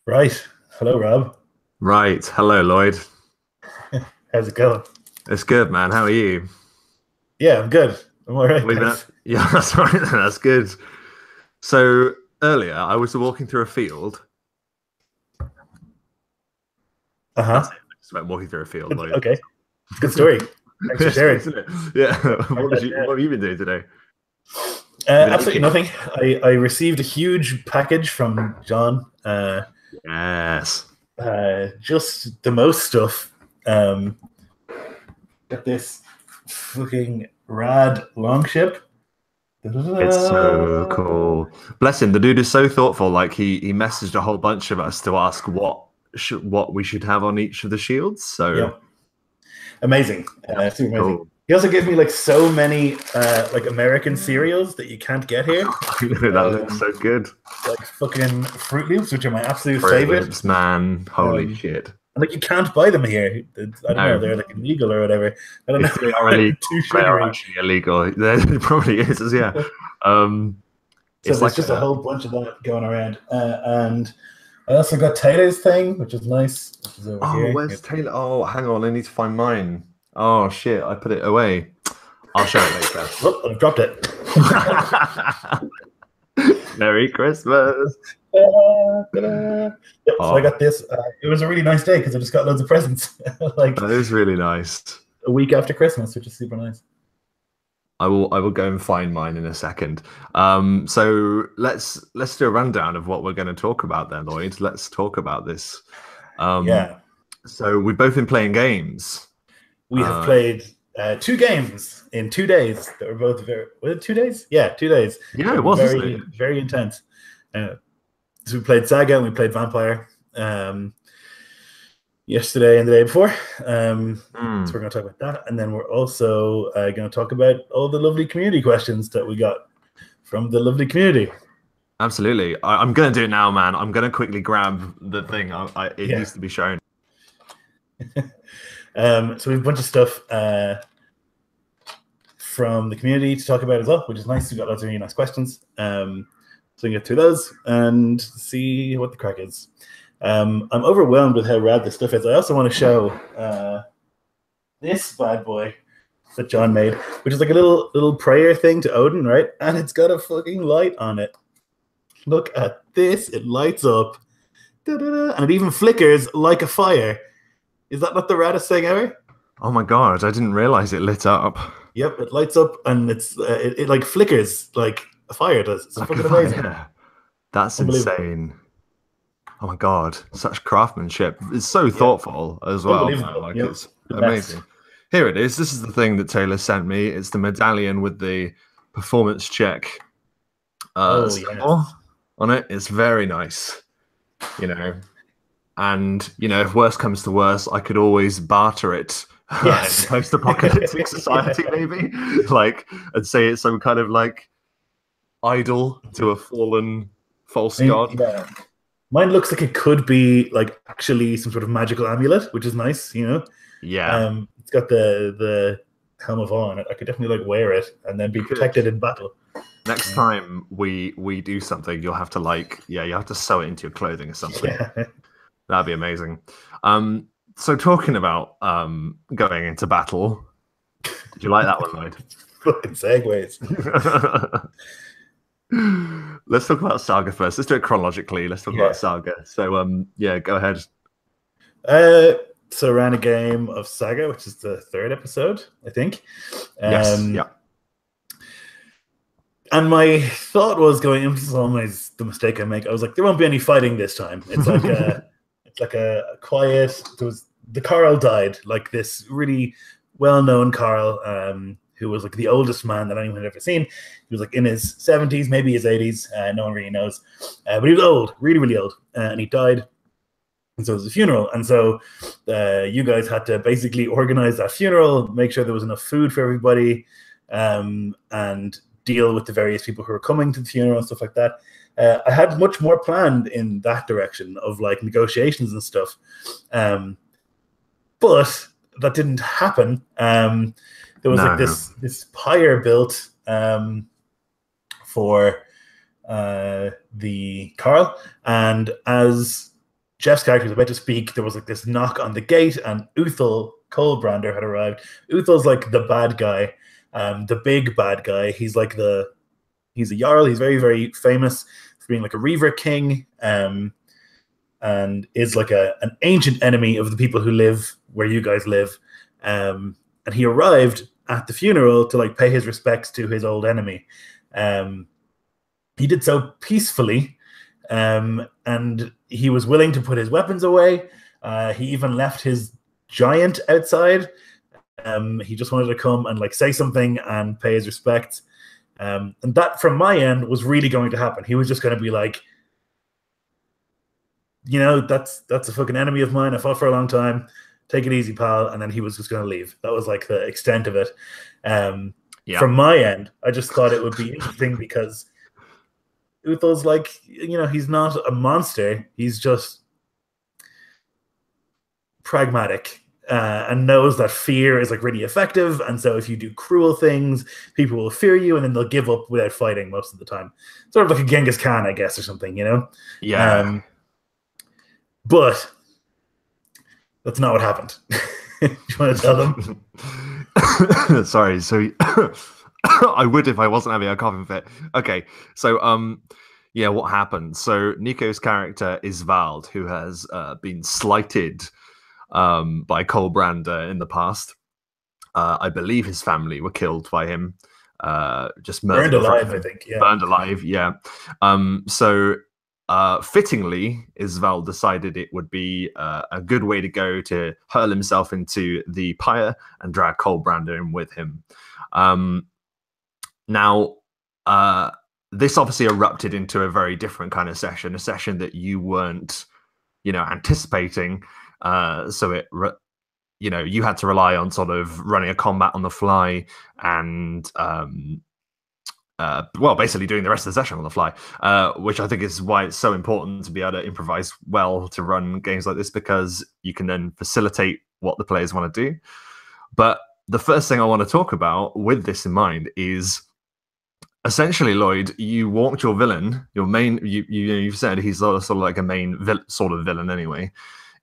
Right. Hello, Rob. Right. Hello, Lloyd. How's it going? It's good, man. How are you? Yeah, I'm good. I'm all right, We've been thanks. Yeah, that's right. That's good. So earlier, I was walking through a field. That's Uh-huh. it. I just went walking through a field, Lloyd. Okay. It's a good story. Thanks for It's good, sharing. isn't it? Yeah. Write that What down. have you been doing today? You been Absolutely eating? nothing. I received a huge package from John. Yes. Just the most stuff. Um, got this fucking rad longship. It's Da-da-da. so cool. Bless him. The dude is so thoughtful. Like he messaged a whole bunch of us to ask what we should have on each of the shields. So Yep. Amazing. that's Super amazing. cool. He also gave me like so many like American cereals that you can't get here. I know that looks Um, so good. like fucking Fruit Loops, which are my absolute Fruit favorite. Loops, man. Holy Um, shit. and like you can't buy them here. I don't know, No, they're like illegal or whatever. I don't know. if they are They're illegal, too they are sugary. actually illegal. It probably is, yeah. Um, So it's there's like just a a whole bunch of that going around. And I also got Taylor's thing, which is nice. Which is over oh, here. where's Taylor? Oh, hang on, I need to find mine. Oh shit, I put it away. I'll show it later. Oh, I've dropped it. Merry Christmas. Ta-da. Yep, so I Oh, got this. It was a really nice day because I just got loads of presents like that is really nice. a week after Christmas, which is super nice. I will go and find mine in a second. So let's do a rundown of what we're going to talk about then, Lloyd. Let's talk about this. Um, Yeah, so we've both been playing games. we have Uh, played two games in 2 days that were both very. Was it 2 days? Yeah, 2 days. yeah, They it were was, wasn't it? very, very intense. Uh, so we played Saga and we played Vampire yesterday and the day before. So we're Mm, going to talk about that, and then we're also going to talk about all the lovely community questions that we got from the lovely community. absolutely. I'm going to do it now, man. I'm going to quickly grab the thing. It Yeah. needs to be shown. So we have a bunch of stuff from the community to talk about as well, which is nice. We've got lots of really nice questions. So we can get through those and see what the crack is. I'm overwhelmed with how rad this stuff is. I also want to show this bad boy that John made, which is like a little prayer thing to Odin, right? And it's got a fucking light on it. Look at this. It lights up. Da-da-da, and it even flickers like a fire. Is that not the raddest thing ever? Oh my God, I didn't realize it lit up. Yep, it lights up and it like flickers like a fire does. It's Like a fucking amazing. fire. That's Unbelievable. insane. Oh my God, such craftsmanship. It's so Yeah, thoughtful as well, man. unbelievable. Like Yep, it's the best. amazing. Here it is. This is the thing that Taylor sent me. It's the medallion with the performance check Oh symbol yes. on it. It's very nice, you know. And if worse comes to worse, I could always barter it in Yes. post-apocalyptic society, Yeah. maybe, like, and say it's some kind of like idol to a fallen false I mean, god. yeah. Mine looks like it could be like actually some sort of magical amulet, which is nice, you know. Yeah, It's got the helm of awe on it. I could definitely like wear it and then be you could. protected in battle. Next time we do something, you'll have to you have to sew it into your clothing or something. Yeah. That'd be amazing. So talking about going into battle, did you like that one, Lloyd? Fucking segues. Let's talk about Saga first. Let's do it chronologically. Let's talk about Yeah. Saga. So yeah, go ahead. Uh, so I ran a game of Saga, which is the third episode, I think. Yes, Um, yeah. and my thought was going, this is always the mistake I make. I was like, there won't be any fighting this time. It's like a quiet. There was the Carl died, like this really well-known Carl, who was like the oldest man that anyone had ever seen. He was like in his 70s, maybe his 80s. No one really knows, but he was old, really, really old, and he died. And so it was a funeral. And so you guys had to basically organize that funeral, make sure there was enough food for everybody, and deal with the various people who were coming to the funeral and stuff like that. I had much more planned in that direction of like negotiations and stuff. But that didn't happen. There was like No. this pyre built for the Carl, and as Jeff's character was about to speak, there was like this knock on the gate, and Uthal Coldbrander had arrived. Uthal's like the bad guy, the big bad guy. He's like he's a jarl. He's very, very famous for being like a Reaver king, and is like an ancient enemy of the people who live where you guys live. And he arrived at the funeral to like pay his respects to his old enemy. He did so peacefully, and he was willing to put his weapons away. He even left his giant outside. He just wanted to come and like say something and pay his respects. And that, from my end, was really going to happen. He was just going to be like, that's a fucking enemy of mine. I fought for a long time. Take it easy, pal. And then he was just going to leave. That was like the extent of it. From my end, I just thought it would be interesting because Uthal's like, he's not a monster. He's just pragmatic, and knows that fear is like really effective. And so if you do cruel things, people will fear you, and then they'll give up without fighting most of the time. Sort of like a Genghis Khan, I guess, or something, Yeah. But that's not what happened. Do you want to tell them? Sorry. So I would if I wasn't having a coughing fit. Okay. So, what happened? So Nico's character is Vald, who has been slighted by Coldbrander in the past. I believe his family were killed by him. Just murdered. Burned alive, I think. Yeah. Burned alive, yeah. So fittingly, Isval decided it would be a good way to go to hurl himself into the pyre and drag Coldbrander in with him. Now, this obviously erupted into a very different kind of session, a session that you weren't, anticipating. So it, you had to rely on sort of running a combat on the fly and, basically doing the rest of the session on the fly, which I think is why it's so important to be able to improvise well to run games like this, because you can then facilitate what the players want to do. But the first thing I want to talk about with this in mind is essentially, Lloyd, you walked your villain, your main, you've said he's sort of like a main sort of villain anyway,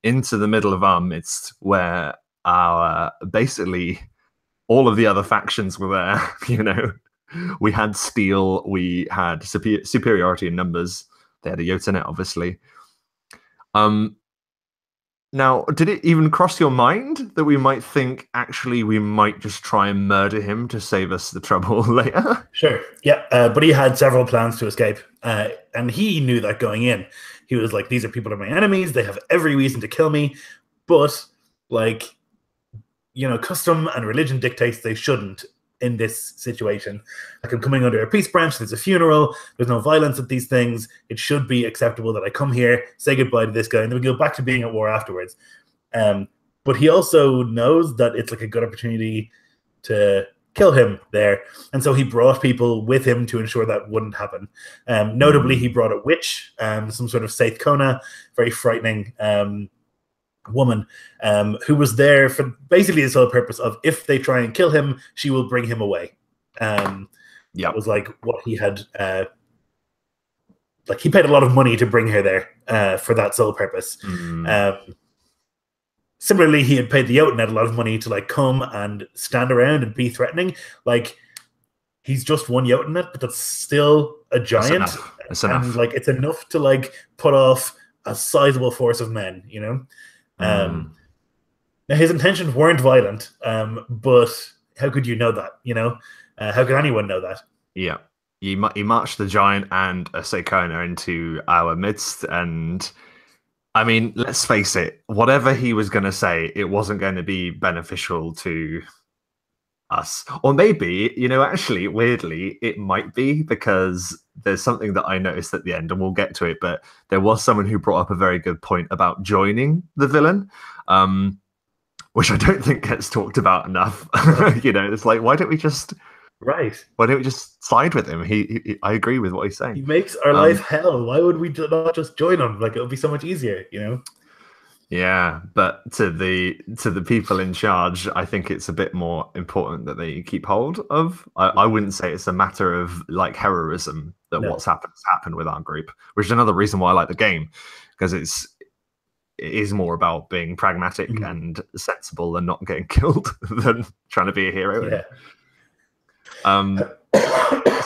into the middle of our midst where our basically all of the other factions were there. We had steel, we had superiority in numbers. They had a Jotun, obviously. Now, did it even cross your mind that we might think, actually, we might just try and murder him to save us the trouble later? Sure, yeah. But he had several plans to escape. And he knew that going in. He was like, these are people who are my enemies. They have every reason to kill me. But, custom and religion dictates they shouldn't in this situation. Like, I'm coming under a peace branch, there's a funeral, there's no violence at these things. It should be acceptable that I come here, say goodbye to this guy, and then we go back to being at war afterwards. But he also knows that it's like a good opportunity to kill him there. And so he brought people with him to ensure that wouldn't happen. Notably, he brought a witch, some sort of Saith Kona, very frightening woman, who was there for basically the sole purpose of, if they try and kill him, she will bring him away. That was like what he had, he paid a lot of money to bring her there for that sole purpose. Similarly, he had paid the Jotun a lot of money to come and stand around and be threatening. He's just one Jotun, but that's still a giant. That's enough. And it's enough to put off a sizable force of men, Now, his intentions weren't violent, but how could you know that? How could anyone know that? Yeah, he marched the giant and a Seikona into our midst, and I mean, let's face it, whatever he was going to say, it wasn't going to be beneficial to us. Or maybe, actually, weirdly, it might be, because there's something that I noticed at the end, and we'll get to it, but there was someone who brought up a very good point about joining the villain, which I don't think gets talked about enough. It's like, why don't we just... Right. Why don't we just side with him? I agree with what he's saying. He makes our life hell. Why would we not just join him? It would be so much easier, Yeah, but to the people in charge, I think it's a bit more important that they keep hold of. I wouldn't say it's a matter of heroism that what's happened with our group, which is another reason why I like the game, because it is more about being pragmatic Mhm. and sensible and not getting killed than trying to be a hero. Yeah.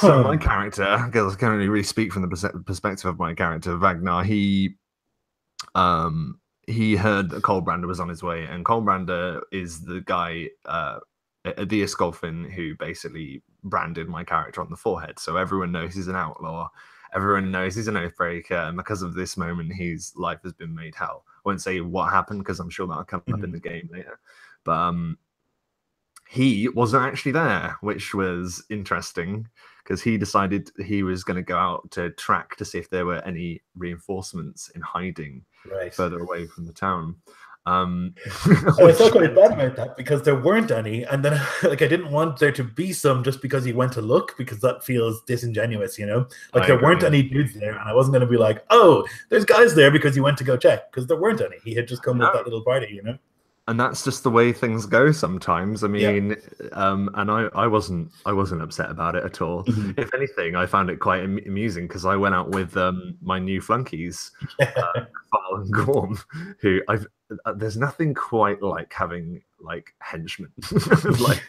So my character, because I can only really speak from the perspective of my character, Ragnar, he heard that Colbrander was on his way, and Colbrander is the guy, the Escolfin, who basically branded my character on the forehead. So everyone knows he's an outlaw. Everyone knows he's an oathbreaker, and because of this moment, his life has been made hell. I won't say what happened because I'm sure that'll come up in the game later. But he wasn't actually there, which was interesting because he decided he was going to go out to track to see if there were any reinforcements in hiding further away from the town. I felt quite bad about that because there weren't any, and then like I didn't want there to be some just because he went to look, because that feels disingenuous, you know. Like there weren't any dudes there, and I wasn't going to be like, oh, there's guys there because he went to go check, because there weren't any. He had just come with that little party, you know. And that's just the way things go sometimes. I mean, and I wasn't upset about it at all. If anything, I found it quite amusing because I went out with my new flunkies, Kval and Gorm, who there's nothing quite like having like henchmen. Like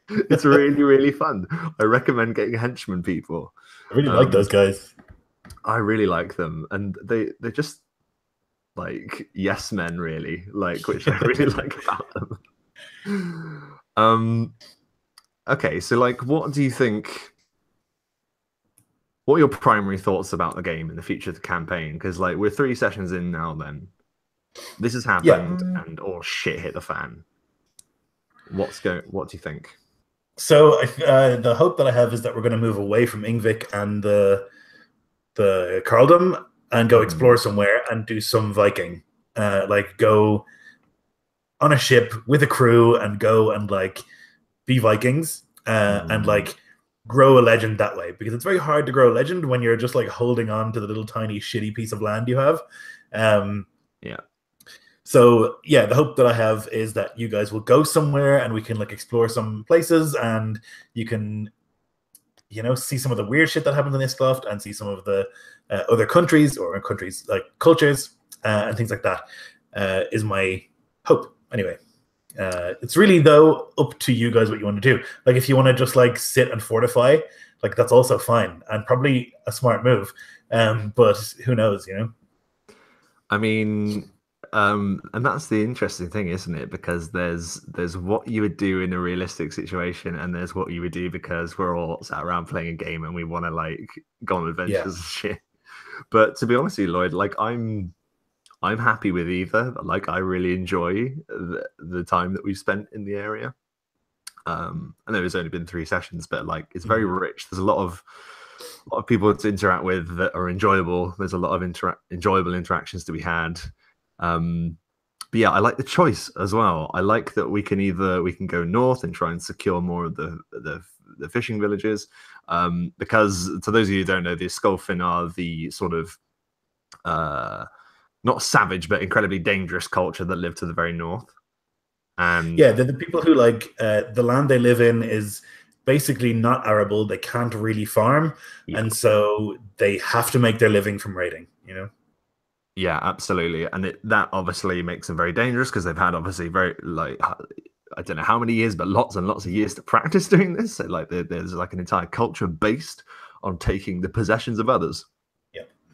it's really, really fun. I recommend getting henchmen, people. I really like those guys. I really like them, and they're just like yes men, really, like, which I really like about them. Okay, so like, what do you think? What are your primary thoughts about the game and the future of the campaign? Because like we're 3 sessions in now, then this has happened, and shit hit the fan. What do you think? So the hope that I have is that we're going to move away from Ingvik and the Carldom and go explore somewhere and do some Viking, like go on a ship with a crew and go and like be Vikings and like grow a legend that way, because it's very hard to grow a legend when you're just like holding on to the little tiny shitty piece of land you have. So yeah, the hope that I have is that you guys will go somewhere and we can like explore some places, and you can, you know, see some of the weird shit that happens in Iscloft and see some of the other countries, or countries like cultures and things like that. Is my hope. Anyway, it's really though up to you guys what you want to do. Like if you want to just like sit and fortify, like that's also fine and probably a smart move. But who knows, you know? I mean, and that's the interesting thing, isn't it? Because there's what you would do in a realistic situation, and there's what you would do because we're all sat around playing a game and we want to like go on adventures and shit. But to be honest with you, Lloyd, like I'm happy with either. Like I really enjoy the time that we've spent in the area. I know it's only been 3 sessions, but like it's very rich. There's a lot of people to interact with that are enjoyable. There's a lot of enjoyable interactions to be had. But yeah, I like the choice as well. I like that we can go north and try and secure more of the fishing villages. Because to those of you who don't know, the Skolfin are the sort of not savage but incredibly dangerous culture that live to the very north. And yeah, they're the people who like the land they live in is basically not arable. They can't really farm, and so they have to make their living from raiding, you know. Yeah, absolutely. And that obviously makes them very dangerous because they've had obviously very, like, I don't know how many years, but lots and lots of years to practice doing this. So like there's like an entire culture based on taking the possessions of others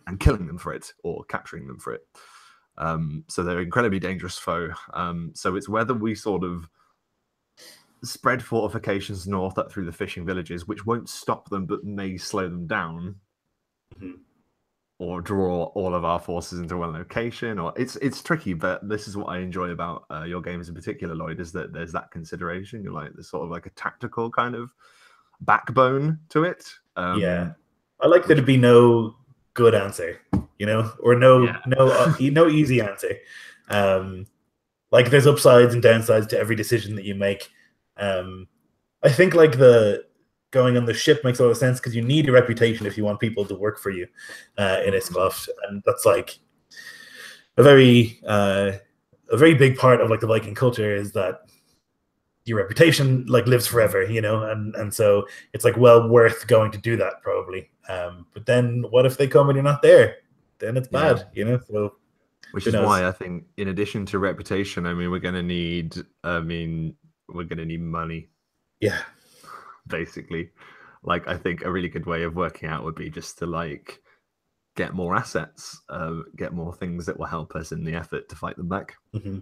and killing them for it or capturing them for it. So they're an incredibly dangerous foe. So it's whether we sort of spread fortifications north up through the fishing villages, which won't stop them but may slow them down. Or draw all of our forces into one location, or it's tricky, but this is what I enjoy about your games in particular, Lloyd, is that there's that consideration. You're like there's sort of like a tactical kind of backbone to it. I like there to be no good answer, you know, or no easy answer. Like there's upsides and downsides to every decision that you make. I think like the going on the ship makes a lot of sense because you need a reputation if you want people to work for you in Iscloft, and that's like a very big part of like the Viking culture is that your reputation like lives forever, you know, and so it's like well worth going to do that probably. But then what if they come and you're not there? Then it's bad, you know. So Which Who is knows? why I think, in addition to reputation, I mean, we're going to need. I mean, we're going to need money, Yeah. basically. Like, I think a really good way of working out would be just to like get more assets, get more things that will help us in the effort to fight them back. Hmm.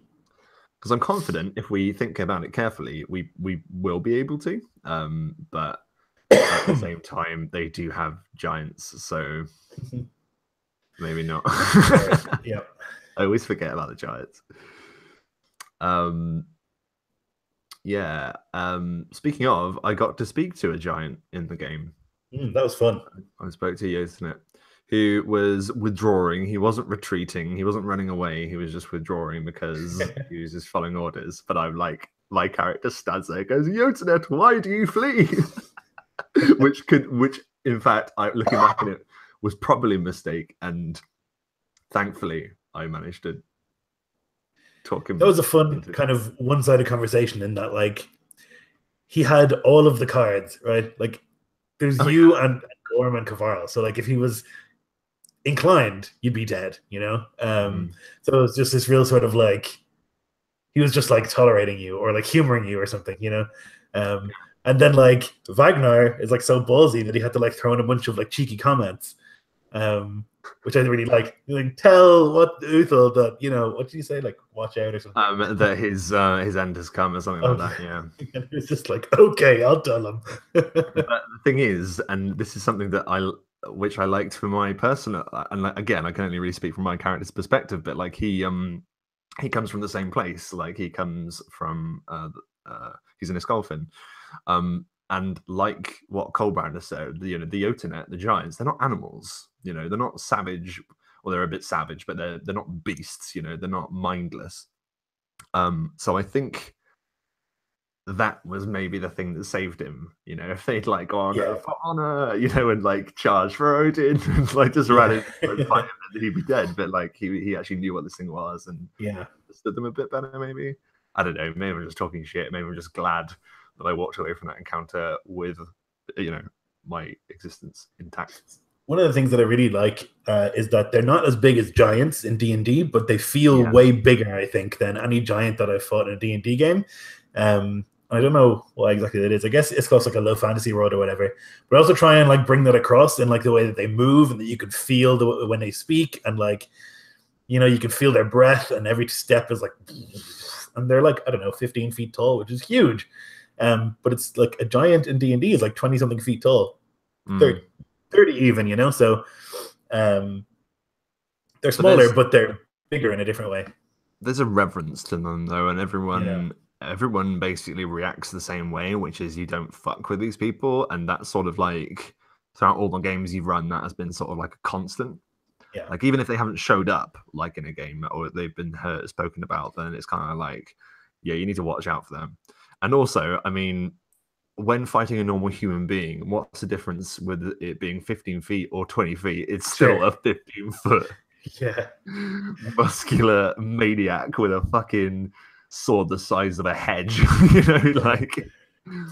Because I'm confident if we think about it carefully, we will be able to. But at the same time, they do have giants, so maybe not. Yeah. I always forget about the giants. Um, yeah. Speaking of, I got to speak to a giant in the game. That was fun. I spoke to Yosenet, who was withdrawing. He wasn't retreating. He wasn't running away. He was just withdrawing because he was just following orders. But I'm like, my character stands there, and goes, Yosenet, why do you flee? which in fact, looking back at it, was probably a mistake. And thankfully, I managed to talk him. That was a fun kind of one-sided conversation in that, like, he had all of the cards, right? Like, there's you and Gorm and Kavara. So, like, if he was inclined, you'd be dead, you know? So it was just this real sort of, like, he was just, like, tolerating you or, like, humoring you or something, you know? And then, like, Wagner is, like, so ballsy that he had to, like, throw in a bunch of, like, cheeky comments. Which I really like. Tell what Uthal that, you know, what did you say? Like, watch out or something. That his end has come or something like that. Yeah. And it was just like, okay, I'll tell him. But the thing is, and this is something that which I liked for my personal, and again, I can only really speak from my character's perspective, but like he comes from the same place. Like he comes from he's an Escolfin. And like what Colbrand has said, the Jotunet, the giants, they're not animals. You know, they're not savage, or they're a bit savage, but they're not beasts. You know, they're not mindless. So I think that was maybe the thing that saved him. You know, if they'd like gone for honor, you know, and like charge for Odin, and like just ran in and fight him, he'd be dead. But like he actually knew what this thing was and understood them a bit better. Maybe, I don't know. Maybe I'm just talking shit. Maybe I'm just glad that I walked away from that encounter with, you know, my existence intact. One of the things that I really like is that they're not as big as giants in D&D, but they feel way bigger, I think, than any giant that I've fought in a D&D game. I don't know what exactly that is. I guess it's close like a low fantasy world or whatever. But also try and like bring that across in like the way that they move and that you can feel when they speak and like, you know, you can feel their breath and every step is like, and they're like, I don't know, 15 feet tall, which is huge. But it's like a giant in D&D is like 20 something feet tall, 30 even, you know. So they're smaller, but they're bigger in a different way. There's a reverence to them though, and everyone basically reacts the same way, which is you don't fuck with these people, and that's sort of like throughout all the games you've run, that has been sort of like a constant. Yeah. Like even if they haven't showed up like in a game or they've been spoken about, then it's kind of like, yeah, you need to watch out for them. And also, I mean, when fighting a normal human being, what's the difference with it being 15 feet or 20 feet? It's still a 15-foot muscular maniac with a fucking sword the size of a hedge. You know, like.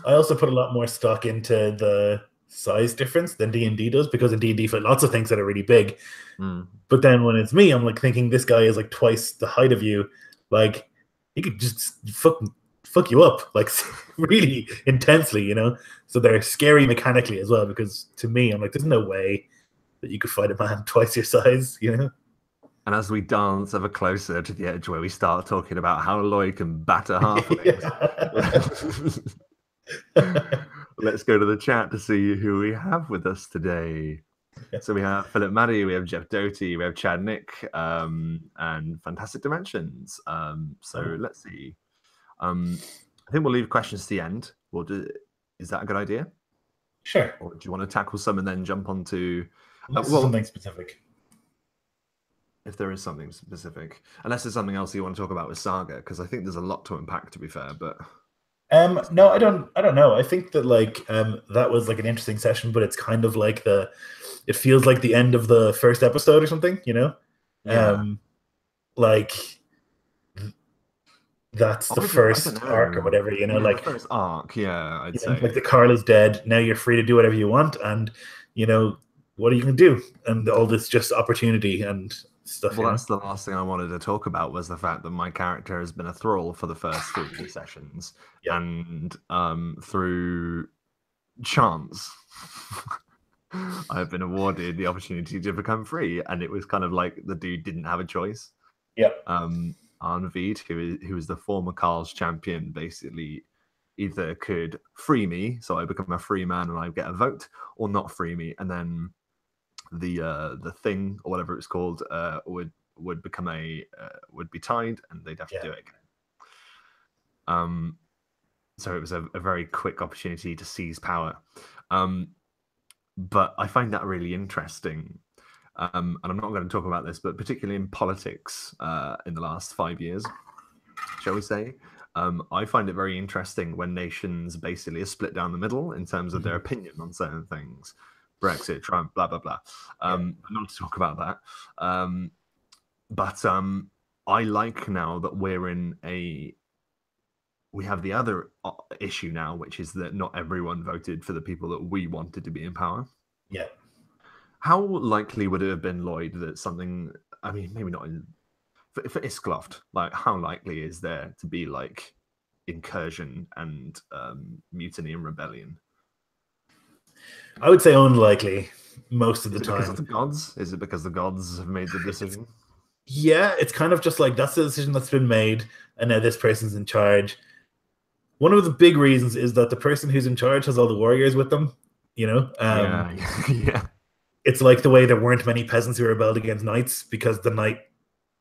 I also put a lot more stock into the size difference than D&D does, because in D&D for lots of things that are really big. But then when it's me, I'm like thinking this guy is like twice the height of you. Like he could just fuck you up like really intensely, you know. So they're scary mechanically as well, because to me, I'm like, there's no way that you could fight a man twice your size, you know. And as we dance ever closer to the edge where we start talking about how Lloyd can batter halflings, let's go to the chat to see who we have with us today. So we have Philip Maddy, we have Jeff Doty, we have Chad Nick, and Fantastic Dimensions. Let's see. I think we'll leave questions to the end. Is that a good idea? Sure. Or do you want to tackle some and then jump onto something specific? If there is something specific, unless there's something else you want to talk about with Saga, because I think there's a lot to unpack, to be fair. But no, I don't know. I think that like that was like an interesting session, but it's kind of like it feels like the end of the first episode or something, you know. Like that's the first arc or whatever, you know, like the first arc. Yeah, I'd say like the Carl is dead. Now you're free to do whatever you want, and you know, what are you gonna do? And all this just opportunity and stuff. Well, that's the last thing I wanted to talk about was the fact that my character has been a thrall for the first 3 sessions, Yep. and through chance, I've been awarded the opportunity to become free, and it was kind of like the dude didn't have a choice. Yep. Arnavid, who is the former Carl's champion, basically either could free me, so I become a free man and I get a vote, or not free me, and then the thing or whatever it's called would become would be tied, and they'd have to do it again. So it was a very quick opportunity to seize power. But I find that really interesting. And I'm not going to talk about this, but particularly in politics in the last 5 years, shall we say, I find it very interesting when nations basically are split down the middle in terms of their opinion on certain things. Brexit, Trump, blah, blah, blah. Not to talk about that. But I like now that we have the other issue now, which is that not everyone voted for the people that we wanted to be in power. Yeah. How likely would it have been, Lloyd, that something, I mean, maybe not for Iskloft, like how likely is there to be like incursion and mutiny and rebellion? I would say unlikely most of the time. Because of the gods? Is it because the gods have made the decision? Yeah, it's kind of just like that's the decision that's been made, and now this person's in charge. One of the big reasons is that the person who's in charge has all the warriors with them. Yeah. It's like the way there weren't many peasants who rebelled against knights because the knight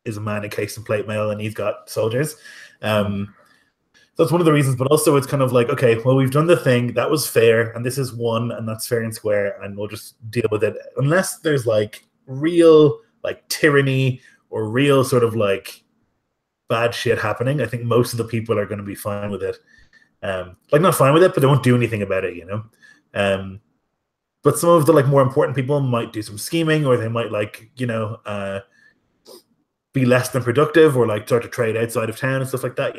is a man in case and plate mail and he's got soldiers. That's one of the reasons, but also it's kind of like, okay, well, we've done the thing, that was fair, and this is one, and that's fair and square, and we'll just deal with it. Unless there's like real like tyranny or real sort of like bad shit happening, I think most of the people are going to be fine with it. Like not fine with it, but they won't do anything about it, But some of the like more important people might do some scheming, or they might like, be less than productive, or like start to trade outside of town and stuff like that,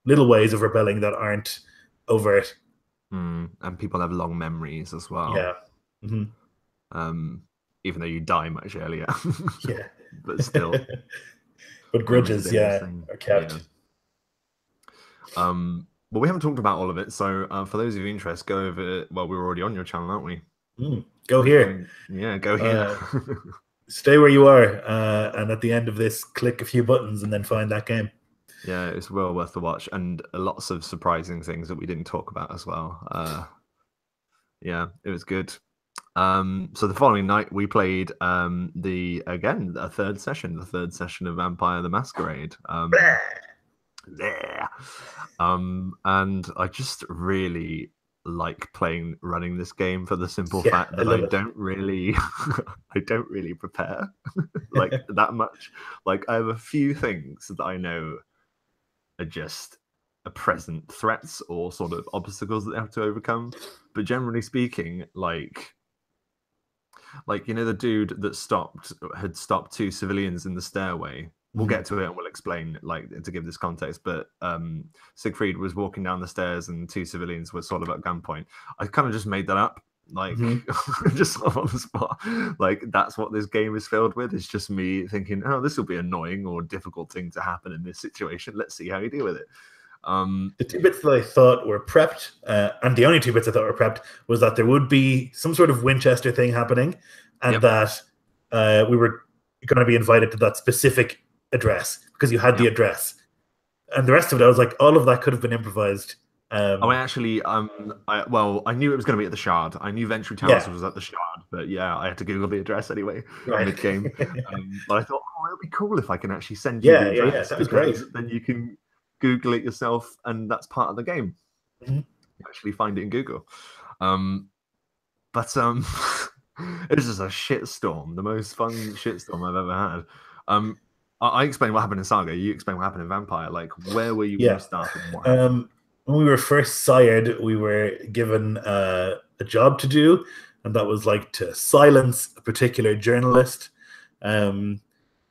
little ways of rebelling that aren't overt. And people have long memories as well. Yeah. Even though you die much earlier. Yeah. But still. But grudges, are kept. Yeah. Well, we haven't talked about all of it, so for those of you interested, go over. Well, we're already on your channel, aren't we? Go here. Go here. Stay where you are, and at the end of this, click a few buttons and then find that game. Yeah, it's well worth the watch, and lots of surprising things that we didn't talk about as well. Yeah, it was good. So the following night we played the third session of Vampire the Masquerade. And I just really like running this game for the simple fact that I don't really prepare like that much. Like I have a few things that I know are just present threats or sort of obstacles that they have to overcome, but generally speaking, like the dude that had stopped 2 civilians in the stairway. We'll get to it and we'll explain, like, to give this context. But Siegfried was walking down the stairs and 2 civilians were sort of at gunpoint. I kind of just made that up, like, just sort of on the spot. Like, that's what this game is filled with. It's just me thinking, oh, this will be annoying or difficult thing to happen in this situation. Let's see how you deal with it. The 2 bits that I thought were prepped, and the only 2 bits I thought were prepped, was that there would be some sort of Winchester thing happening, and that we were going to be invited to that specific address because you had the address, and the rest of it, I was like, all of that could have been improvised. I knew it was going to be at the Shard. I knew Ventry Towers was at the Shard, but I had to Google the address anyway mid-game. But I thought, it would be cool if I can actually send you the address. That was great. Then you can Google it yourself, and that's part of the game. You actually find it in Google. But it was just a shitstorm, the most fun shitstorm I've ever had. I explained what happened in Saga. You explained what happened in Vampire. Like, where were you when you started? When we were first sired, we were given a job to do, and that was like to silence a particular journalist. The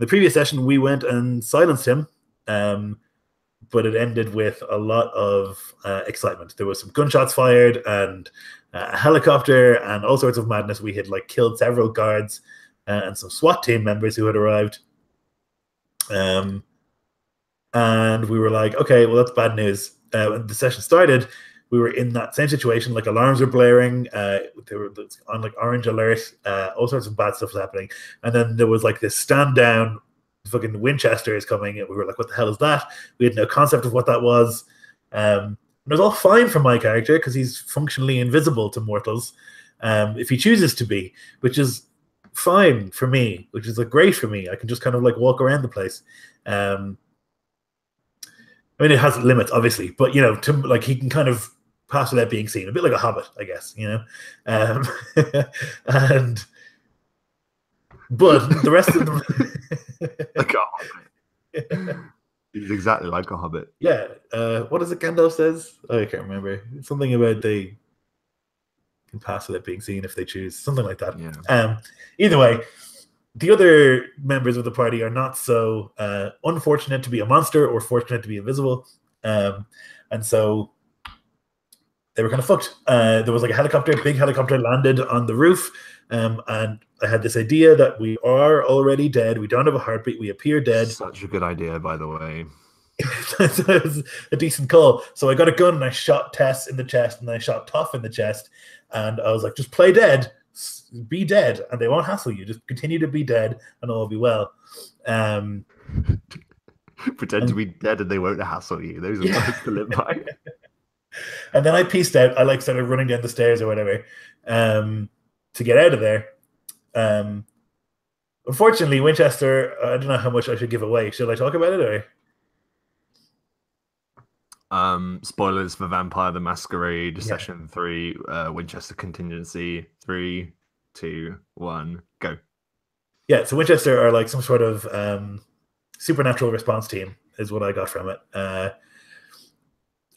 previous session, we went and silenced him, but it ended with a lot of excitement. There was some gunshots fired and a helicopter and all sorts of madness. We had like killed several guards and some SWAT team members who had arrived. And we were like, okay, well, that's bad news. When the session started, we were in that same situation. Like alarms were blaring. They were on like orange alert. All sorts of bad stuff was happening. And then there was like this stand down. Fucking Winchester is coming. And we were like, what the hell is that? We had no concept of what that was. And it was all fine for my character because he's functionally invisible to mortals if he chooses to be, which is fine for me, which is like great for me. I can just kind of like walk around the place. I mean, it has limits, obviously, but you know, to like he can kind of pass without being seen, a bit like a hobbit, I guess. You know, and but the rest of them, like a hobbit. He's exactly like a hobbit. Yeah. What is it Gandalf says? I can't remember. Something about they can pass without being seen if they choose, something like that. Yeah. Either way. The other members of the party are not so unfortunate to be a monster or fortunate to be invisible. And so they were kind of fucked. There was like a big helicopter landed on the roof. And I had this idea that we are already dead. We don't have a heartbeat. We appear dead. Such a good idea, by the way. So it was a decent call. So I got a gun and I shot Tess in the chest and I shot Toff in the chest. And I was like, just play dead. Be dead and they won't hassle you. Just continue to be dead and all will be well. Pretend to be dead and they won't hassle you. Those are words to live by. And then I pieced out. I like started running down the stairs or whatever to get out of there. Unfortunately, Winchester, I don't know how much I should give away. Should I talk about it or? Spoilers for Vampire the Masquerade, Session 3, Winchester Contingency, 3, 2, 1, go. Yeah, so Winchester are like some sort of supernatural response team, is what I got from it.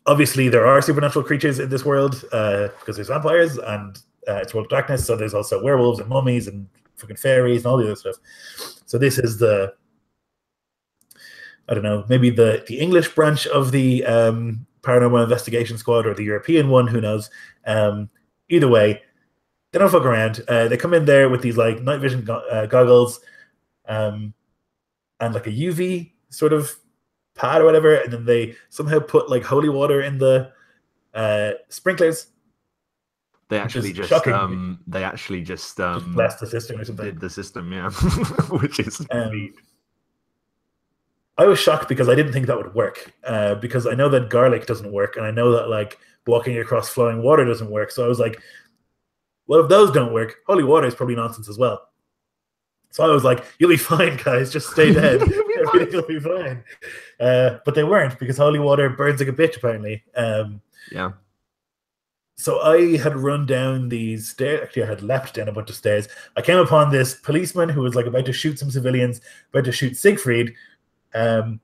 Obviously, there are supernatural creatures in this world because there's vampires and it's World of Darkness, so there's also werewolves and mummies and fucking fairies and all the other stuff. So this is the, I don't know, maybe the English branch of the Paranormal Investigation Squad or the European one, who knows. Either way, they don't fuck around. They come in there with these like night vision goggles and like a UV sort of pad or whatever, and then they somehow put like holy water in the sprinklers. They actually just blessed the system or something. Did the system, yeah. Which is I was shocked because I didn't think that would work. Because I know that garlic doesn't work, and I know that like walking across flowing water doesn't work. So I was like, well, if those don't work, holy water is probably nonsense as well. So I was like, you'll be fine, guys. Just stay dead. Everything will be fine. But they weren't, because holy water burns like a bitch, apparently. Yeah. So I had run down these stairs. Actually, I had leapt down a bunch of stairs. I came upon this policeman who was like about to shoot some civilians, about to shoot Siegfried. And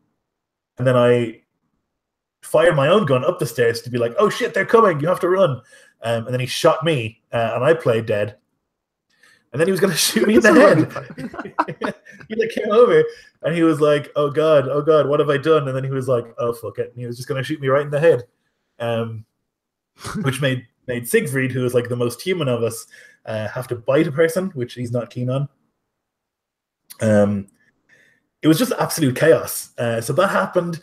then I fired my own gun up the stairs to be like, oh shit, they're coming. You have to run. And then he shot me, and I played dead. And then he was going to shoot me in the head. He like came over, and he was like, oh God, what have I done? And then he was like, oh, fuck it. And he was just going to shoot me right in the head. Which made Siegfried, who is like the most human of us, have to bite a person, which he's not keen on. It was just absolute chaos. So that happened.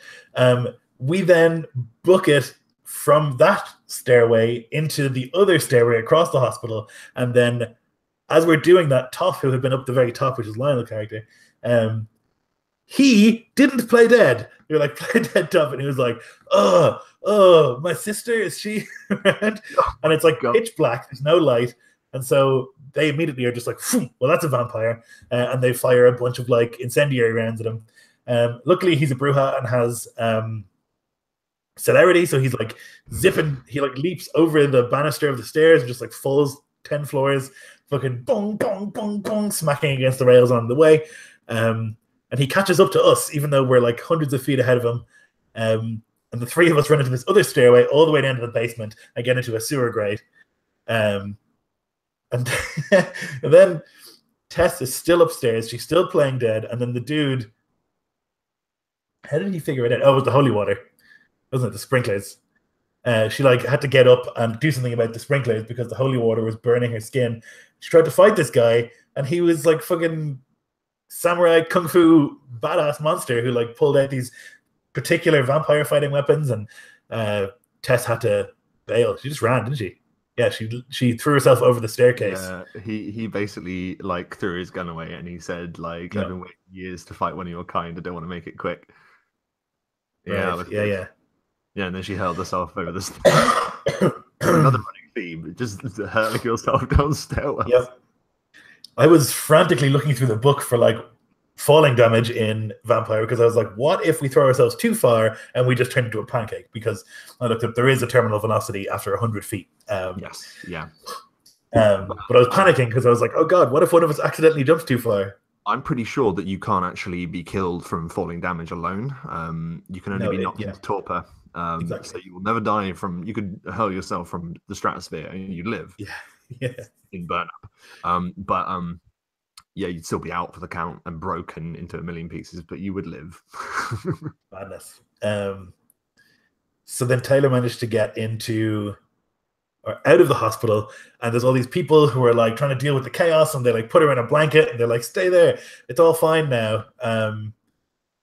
We then book it from that stairway into the other stairway across the hospital. And then as we're doing that, Toff, who had been up the very top, which is Lionel character, he didn't play dead. You're like, play dead, Toff. And he was like, oh, my sister, is she around? And it's like pitch black. There's no light. And so they immediately are just like, well, that's a vampire. And they fire a bunch of like incendiary rounds at him. Luckily, he's a Bruja and has celerity. So he's like zipping. He like leaps over the banister of the stairs and just like falls 10 floors, fucking bong, bong, bong, bong, smacking against the rails on the way. And he catches up to us, even though we're like hundreds of feet ahead of him. And the three of us run into this other stairway all the way down to the basement and get into a sewer grate. And then Tess is still upstairs. She's still playing dead. And then the dude, how did he figure it out? Oh, it was the holy water. Wasn't it? The sprinklers. She like had to get up and do something about the sprinklers because the holy water was burning her skin. She tried to fight this guy, and he was like fucking samurai kung fu badass monster who like pulled out these particular vampire fighting weapons, and Tess had to bail. She just ran, didn't she? Yeah, she threw herself over the staircase. Yeah, he basically like threw his gun away and he said like, Yeah. I've been waiting years to fight one of your kind. I don't want to make it quick. Yeah, that Right. was Yeah. good. Yeah. Yeah, and then she hurled herself over the stairs. Another running theme, just hurling yourself down stairwells. Yep. I was frantically looking through the book for like falling damage in Vampire because I was like, what if we throw ourselves too far and we just turn into a pancake? Because I looked up, there is a terminal velocity after 100 feet. Yes, yeah. But I was panicking because I was like, oh God, what if one of us accidentally jumps too far? I'm pretty sure that you can't actually be killed from falling damage alone. You can only be knocked into torpor. Exactly. So you will never die from. You could hurl yourself from the stratosphere and you live. Yeah. In burn up. Yeah, you'd still be out for the count and broken into a million pieces, but you would live. Madness. So then Taylor managed to get into or out of the hospital, and there's all these people who are like trying to deal with the chaos, and they like put her in a blanket and they're like, stay there, it's all fine now.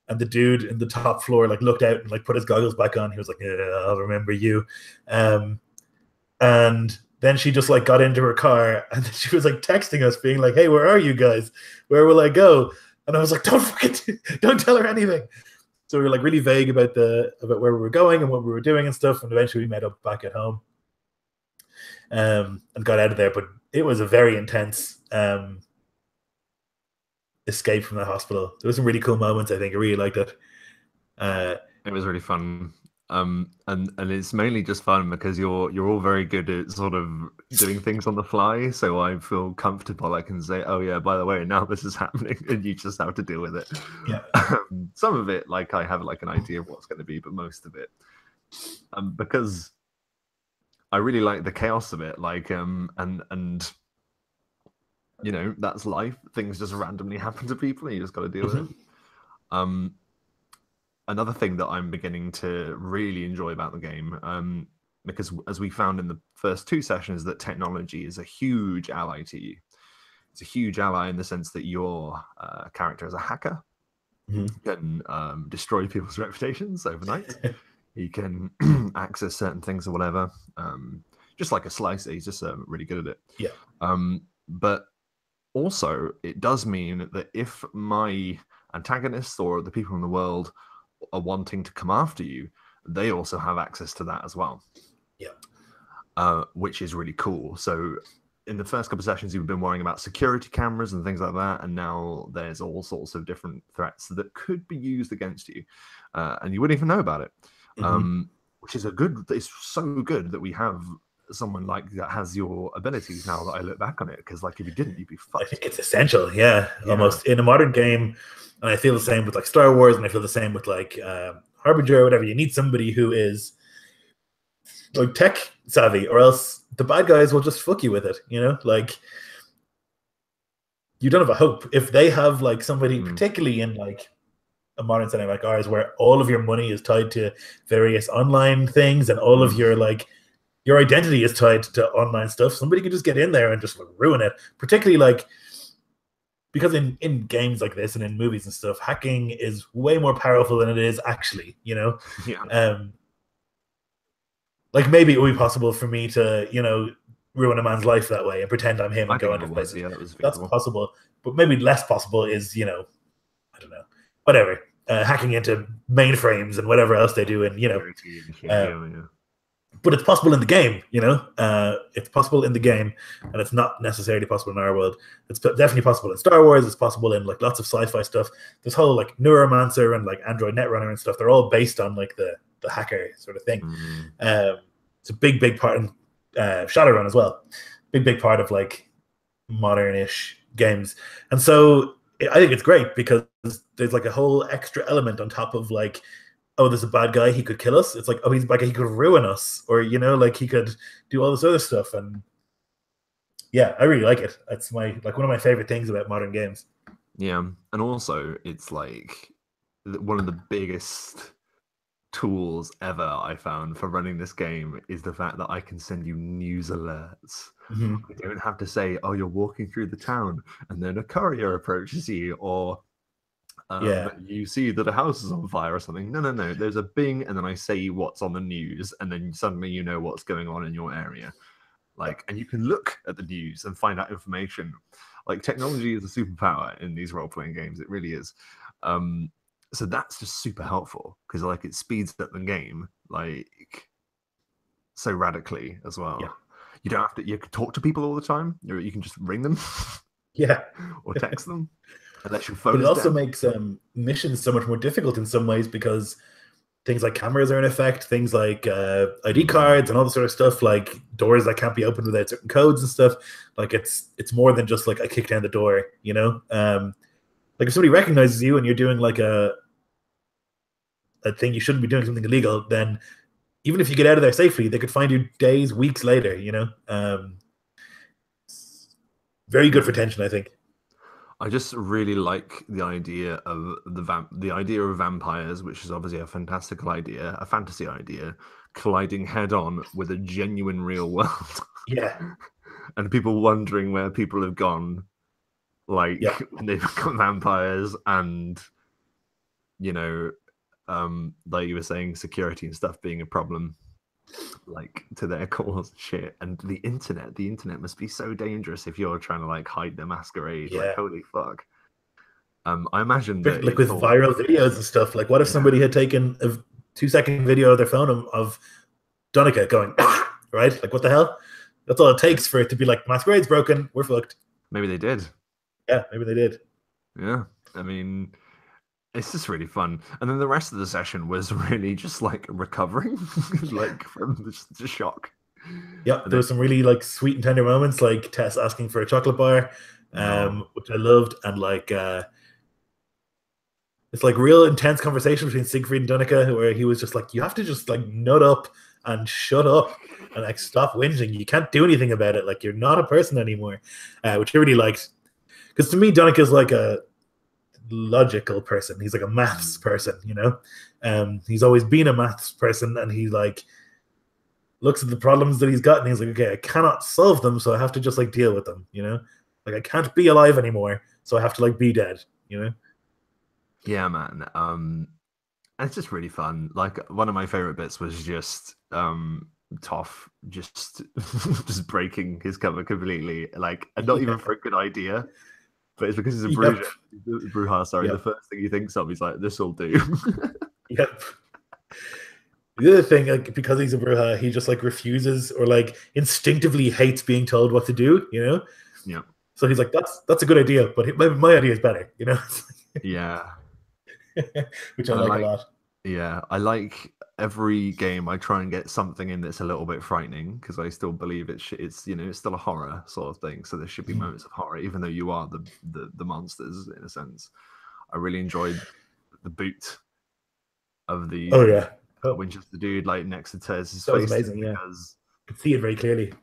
And the dude in the top floor like looked out and like put his goggles back on. He was like, yeah, I'll remember you. And then she just like got into her car and then she was like texting us being like, hey, where are you guys? Where will I go? And I was like, don't tell her anything. So we were like really vague about where we were going and what we were doing and stuff. And eventually we met up back at home and got out of there. But it was a very intense escape from the hospital. There was some really cool moments. I think I really liked it. It was really fun. And it's mainly just fun because you're all very good at sort of doing things on the fly. So I feel comfortable. I can say, oh yeah, by the way, now this is happening, and you just have to deal with it. Yeah. Some of it, like I have like an idea of what's going to be, but most of it, because I really like the chaos of it. Like and you know, that's life. Things just randomly happen to people, and you just got to deal with it. Another thing that I'm beginning to really enjoy about the game, because as we found in the first two sessions, that technology is a huge ally to you. It's a huge ally in the sense that your character is a hacker. You can destroy people's reputations overnight. You can access certain things or whatever. Just like a slicer, he's just really good at it. Yeah. But also, it does mean that if my antagonists or the people in the world are wanting to come after you, they also have access to that as well. Yeah. Which is really cool. So in the first couple of sessions, you've been worrying about security cameras and things like that, and now there's all sorts of different threats that could be used against you, and you wouldn't even know about it. Which is it's so good that we have someone like that has your abilities now that I look back on it, because like if you didn't, you'd be fucked. I think it's essential, almost in a modern game. And I feel the same with like Star Wars, and I feel the same with like Harbinger or whatever. You need somebody who is like tech savvy, or else the bad guys will just fuck you with it, you know? Like you don't have a hope. If they have like somebody, particularly in like a modern setting like ours, where all of your money is tied to various online things and all of your like your identity is tied to online stuff, somebody can just get in there and just ruin it. Particularly like because in games like this and in movies and stuff, hacking is way more powerful than it is actually, you know? Like maybe it would be possible for me to, you know, ruin a man's life that way and pretend I'm him and go into places. Yeah, that's possible. But maybe less possible is, you know, I don't know, whatever, hacking into mainframes and whatever else they do, and you know, but it's possible in the game, you know. It's possible in the game, and it's not necessarily possible in our world. It's definitely possible in Star Wars. It's possible in like lots of sci-fi stuff. This whole like Neuromancer and like Android Netrunner and stuff, they're all based on like the hacker sort of thing. It's a big part in Shadowrun as well. Big part of like modern-ish games. And so I think it's great because there's like a whole extra element on top of like, oh, there's a bad guy, he could kill us. It's like, oh, he's a bad guy, he could ruin us, or you know, like he could do all this other stuff. And yeah, I really like it. It's one of my favorite things about modern games. Yeah, and also it's like one of the biggest tools ever I found for running this game is the fact that I can send you news alerts. Mhm. I don't have to say, "Oh, you're walking through the town," and then a courier approaches you, or Yeah. you see that a house is on fire or something. No, no, no. There's a bing, and then I say what's on the news, and then suddenly you know what's going on in your area. Like, and you can look at the news and find out information. Like, technology is a superpower in these role-playing games. It really is. So that's just super helpful because like it speeds up the game like so radically as Yeah. well. You don't have to. You can talk to people all the time. You can just ring them Yeah. or text them unless your But phone it is also dead. makes missions so much more difficult in some ways because things like cameras are in effect, things like ID cards and all this sort of stuff, like doors that can't be opened without certain codes and stuff. Like it's more than just like I kick down the door, you know. Like if somebody recognizes you and you're doing like a thing you shouldn't be doing, something illegal, then even if you get out of there safely, they could find you days, weeks later. You know, very good Yeah. for tension, I think. I just really like the idea of the idea of vampires, which is obviously a fantastical idea, a fantasy idea, colliding head on with a genuine real world. Yeah, And people wondering where people have gone, like yeah, when they become vampires, and you know, like you were saying, security and stuff being a problem, like to their cause and shit. And the internet must be so dangerous if you're trying to like hide the masquerade. Like, yeah. holy fuck. I imagine that Like it's with all, viral videos and stuff. Like, what if yeah, somebody had taken a 2 second video of their phone of Donica going, right? Like, what the hell? That's all it takes for it to be like, masquerade's broken, we're fucked. maybe they did. Yeah, maybe they did. Yeah, I mean, it's just really fun. And then the rest of the session was really just like recovering, like from the shock. Yeah, And there then, was some really like sweet and tender moments, like Tess asking for a chocolate bar, no, which I loved, and like it's like real intense conversation between Siegfried and Donica, where he was just like, "You have to just like nut up and shut up and like stop whinging. You can't do anything about it. Like you're not a person anymore," which I really liked. Because to me, Donica's like a logical person. He's like a maths person, you know. He's always been a maths person, and he like looks at the problems that he's got, and he's like, "Okay, I cannot solve them, so I have to just like deal with them," you know. Like I can't be alive anymore, so I have to like be dead, you know. yeah, man. And it's just really fun. Like one of my favorite bits was just Toph just just breaking his cover completely, like, and not Yeah. even for a good idea, but it's because he's a Yep. Bruja. Sorry, the Yep. first thing he thinks of, he's like, "This will do." Yep. The other thing, like because he's a Bruja, he just like refuses or like instinctively hates being told what to do, you know. Yeah, So he's like, "That's a good idea, but my idea is better," you know, yeah, which I and I like a like, lot. yeah, I like every game. I try and get something in that's a little bit frightening because I still believe it's it's still a horror sort of thing. So there should be Mhm. moments of horror, even though you are the monsters in a sense. I really enjoyed the boot of Oh the yeah, oh, Winchester dude like next to Tez's that was face amazing. Yeah, because could see it very clearly.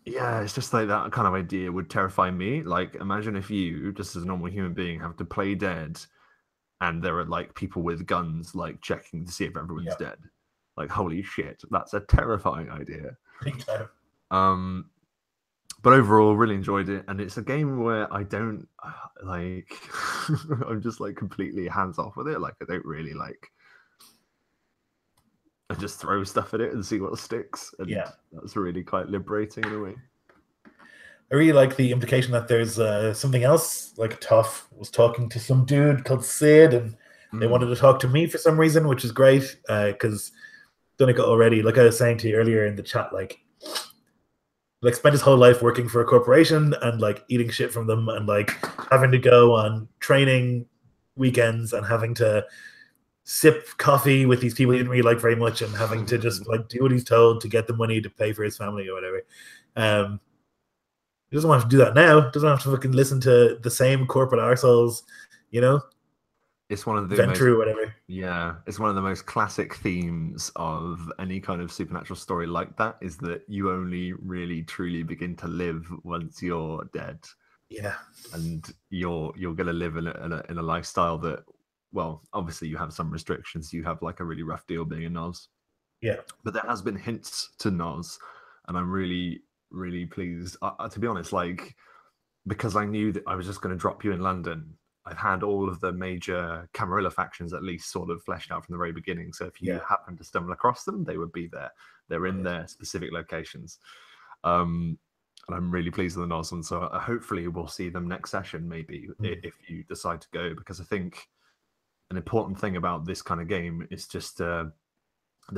yeah, it's just like that kind of idea would terrify me. Like imagine if you, just as a normal human being, have to play dead and there are like people with guns like checking to see if everyone's Yeah, dead. Like holy shit, that's a terrifying idea. big time. Um but overall really enjoyed it, and it's a game where I don't like I'm just like completely hands off with it. Like I don't really like and just throw stuff at it and see what sticks. And Yeah, that's really quite liberating in a way. I really like the implication that there's something else. Like Tough was talking to some dude called Sid, and they wanted Mm. to talk to me for some reason, which is great because Donica already, like I was saying to you earlier in the chat, like spent his whole life working for a corporation and like eating shit from them and like having to go on training weekends and having to sip coffee with these people he didn't really like very much and having to just like do what he's told to get the money to pay for his family or whatever. Um, he doesn't want to do that now. Doesn't have to fucking listen to the same corporate arseholes, you know, It's one of the vent most, through whatever. yeah, it's one of the most classic themes of any kind of supernatural story like that, is that you only really truly begin to live once you're dead, Yeah, and you're gonna live in a lifestyle that well, obviously you have some restrictions. You have like a really rough deal being a Nos. Yeah. But there has been hints to Nos, and I'm really, really pleased. To be honest, like, because I knew that I was just going to drop you in London, I've had all of the major Camarilla factions at least sort of fleshed out from the very beginning. So if you Yeah. happen to stumble across them, they would be there. They're in their specific locations. And I'm really pleased with the Nos, and so hopefully we'll see them next session, maybe, if you decide to go, because I think an important thing about this kind of game is just there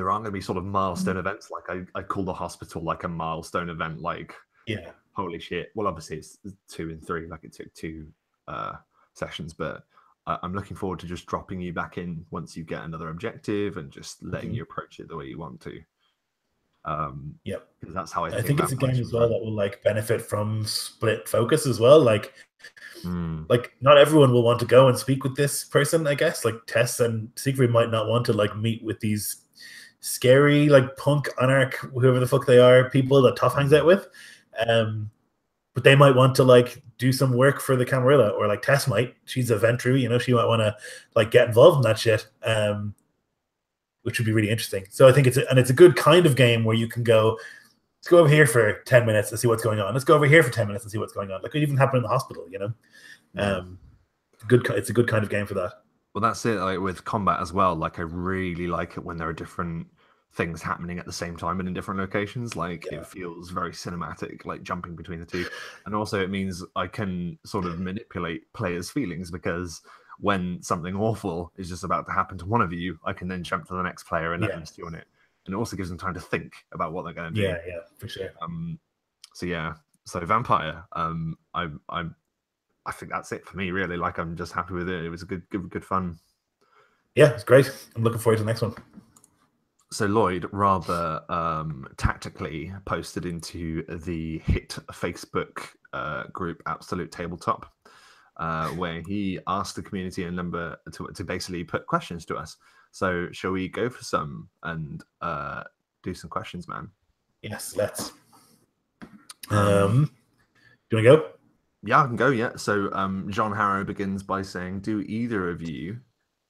aren't going to be sort of milestone events. Like I call the hospital like a milestone event, like, Yeah. holy shit. Well, obviously it's 2 and 3, like it took 2 sessions, but I'm looking forward to just dropping you back in once you get another objective and just letting you approach it the way you want to. Yep. Because that's how I think it's a Vampire game should as well run. that will like benefit from split focus as well. Like Mm. like not everyone will want to go and speak with this person, I guess. Like Tess and Siegfried might not want to like meet with these scary like punk anarch, whoever the fuck they are, people that Toff hangs out with. But they might want to like do some work for the Camarilla, or like Tess might. She's a Ventru, you know, she might want to like get involved in that shit. Which would be really interesting. So I think it's a good kind of game where you can go, let's go over here for 10 minutes and see what's going on. Let's go over here for 10 minutes and see what's going on. Like it even happened in the hospital, you know? Yeah. It's a good kind of game for that. Well, that's it. Like with combat as well. Like I really like it when there are different things happening at the same time and in different locations. Like it feels very cinematic, like jumping between the two. And also it means I can sort of manipulate players' feelings, because when something awful is just about to happen to one of you, I can then jump to the next player and let them stew on it. And it also gives them time to think about what they're going to do. Yeah, for sure. So Vampire, I think that's it for me, really. Like, I'm just happy with it. It was a good fun. Yeah, it's great. I'm looking forward to the next one. So Lloyd rather tactically posted into the hit Facebook group Absolute Tabletop, where he asked the community a number to basically put questions to us. So shall we go for some and do some questions, man? Yes, let's. Do you want to go? Yeah, I can go, yeah. So John Harrow begins by saying, do either of you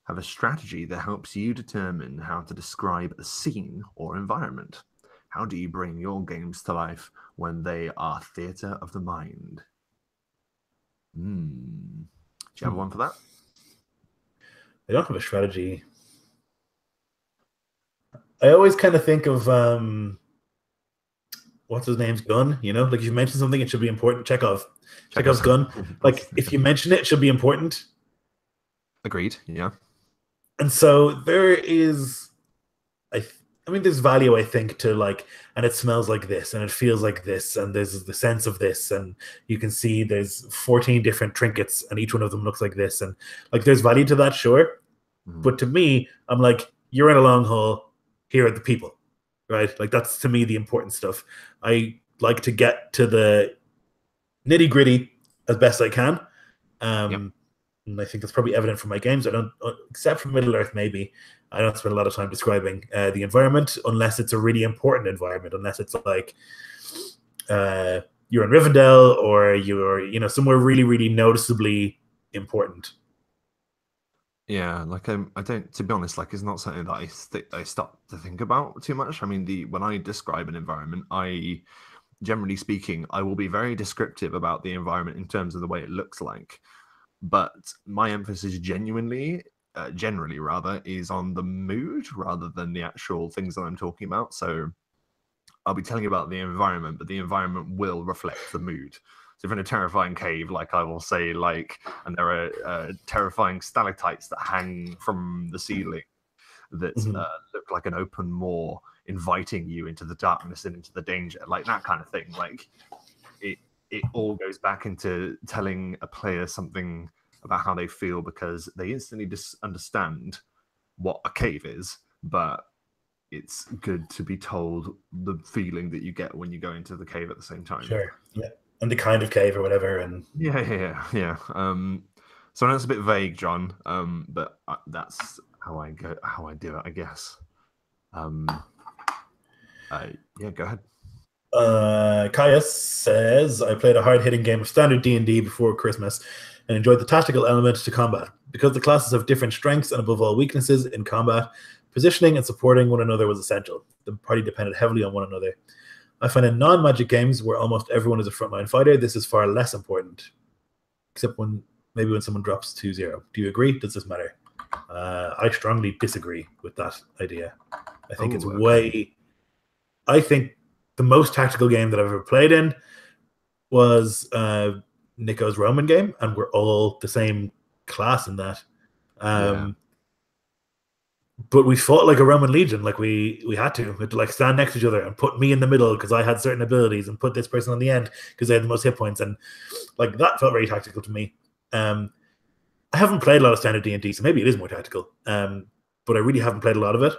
have a strategy that helps you determine how to describe a scene or environment? How do you bring your games to life when they are theatre of the mind? Do you have one for that? I don't have a strategy. I always kind of think of what's his name's gun, you know? Like if you mention something, it should be important. Chekhov's gun. Like if you mention it, it should be important. Agreed, yeah. And so there is, I mean, there's value, I think, to like, and it smells like this, and it feels like this, and there's the sense of this, and you can see there's 14 different trinkets, and each one of them looks like this, and like there's value to that, sure. But to me, I'm like, you're in a long haul, here are the people, right? Like that's to me the important stuff. I like to get to the nitty gritty as best I can. And I think that's probably evident from my games. I don't, except for Middle Earth, maybe I don't spend a lot of time describing the environment unless it's a really important environment. Unless it's like you're in Rivendell or you're somewhere really, really noticeably important. Yeah, like I don't. To be honest, like it's not something that I stop to think about too much. I mean, when I describe an environment, generally speaking, I will be very descriptive about the environment in terms of the way it looks like. But my emphasis generally rather, is on the mood rather than the actual things that I'm talking about. So I'll be telling you about the environment, but the environment will reflect the mood. So if in a terrifying cave, like I will say, like, and there are terrifying stalactites that hang from the ceiling that look like an open maw, inviting you into the darkness and into the danger, like that kind of thing. Like it all goes back into telling a player something about how they feel, because they instantly understand what a cave is, but it's good to be told the feeling that you get when you go into the cave at the same time. Sure, yeah, and the kind of cave or whatever, and yeah. So I know it's a bit vague, John, but that's how I do it, I guess. Yeah, go ahead. Kaya says, I played a hard-hitting game of standard D&D before Christmas. and enjoyed the tactical element to combat. Because the classes have different strengths and above all weaknesses in combat, positioning and supporting one another was essential. The party depended heavily on one another. I find in non-Magic games where almost everyone is a frontline fighter, this is far less important. Except maybe when someone drops 2-0. Do you agree? Does this matter? I strongly disagree with that idea. I think it's way... I think the most tactical game that I've ever played in was Nico's Roman game, and we're all the same class in that. But we fought like a Roman legion, like we had to. We had to like stand next to each other and put me in the middle because I had certain abilities, and put this person on the end because they had the most hit points, and like that felt very tactical to me. I haven't played a lot of standard D&D, so maybe it is more tactical. But I really haven't played a lot of it.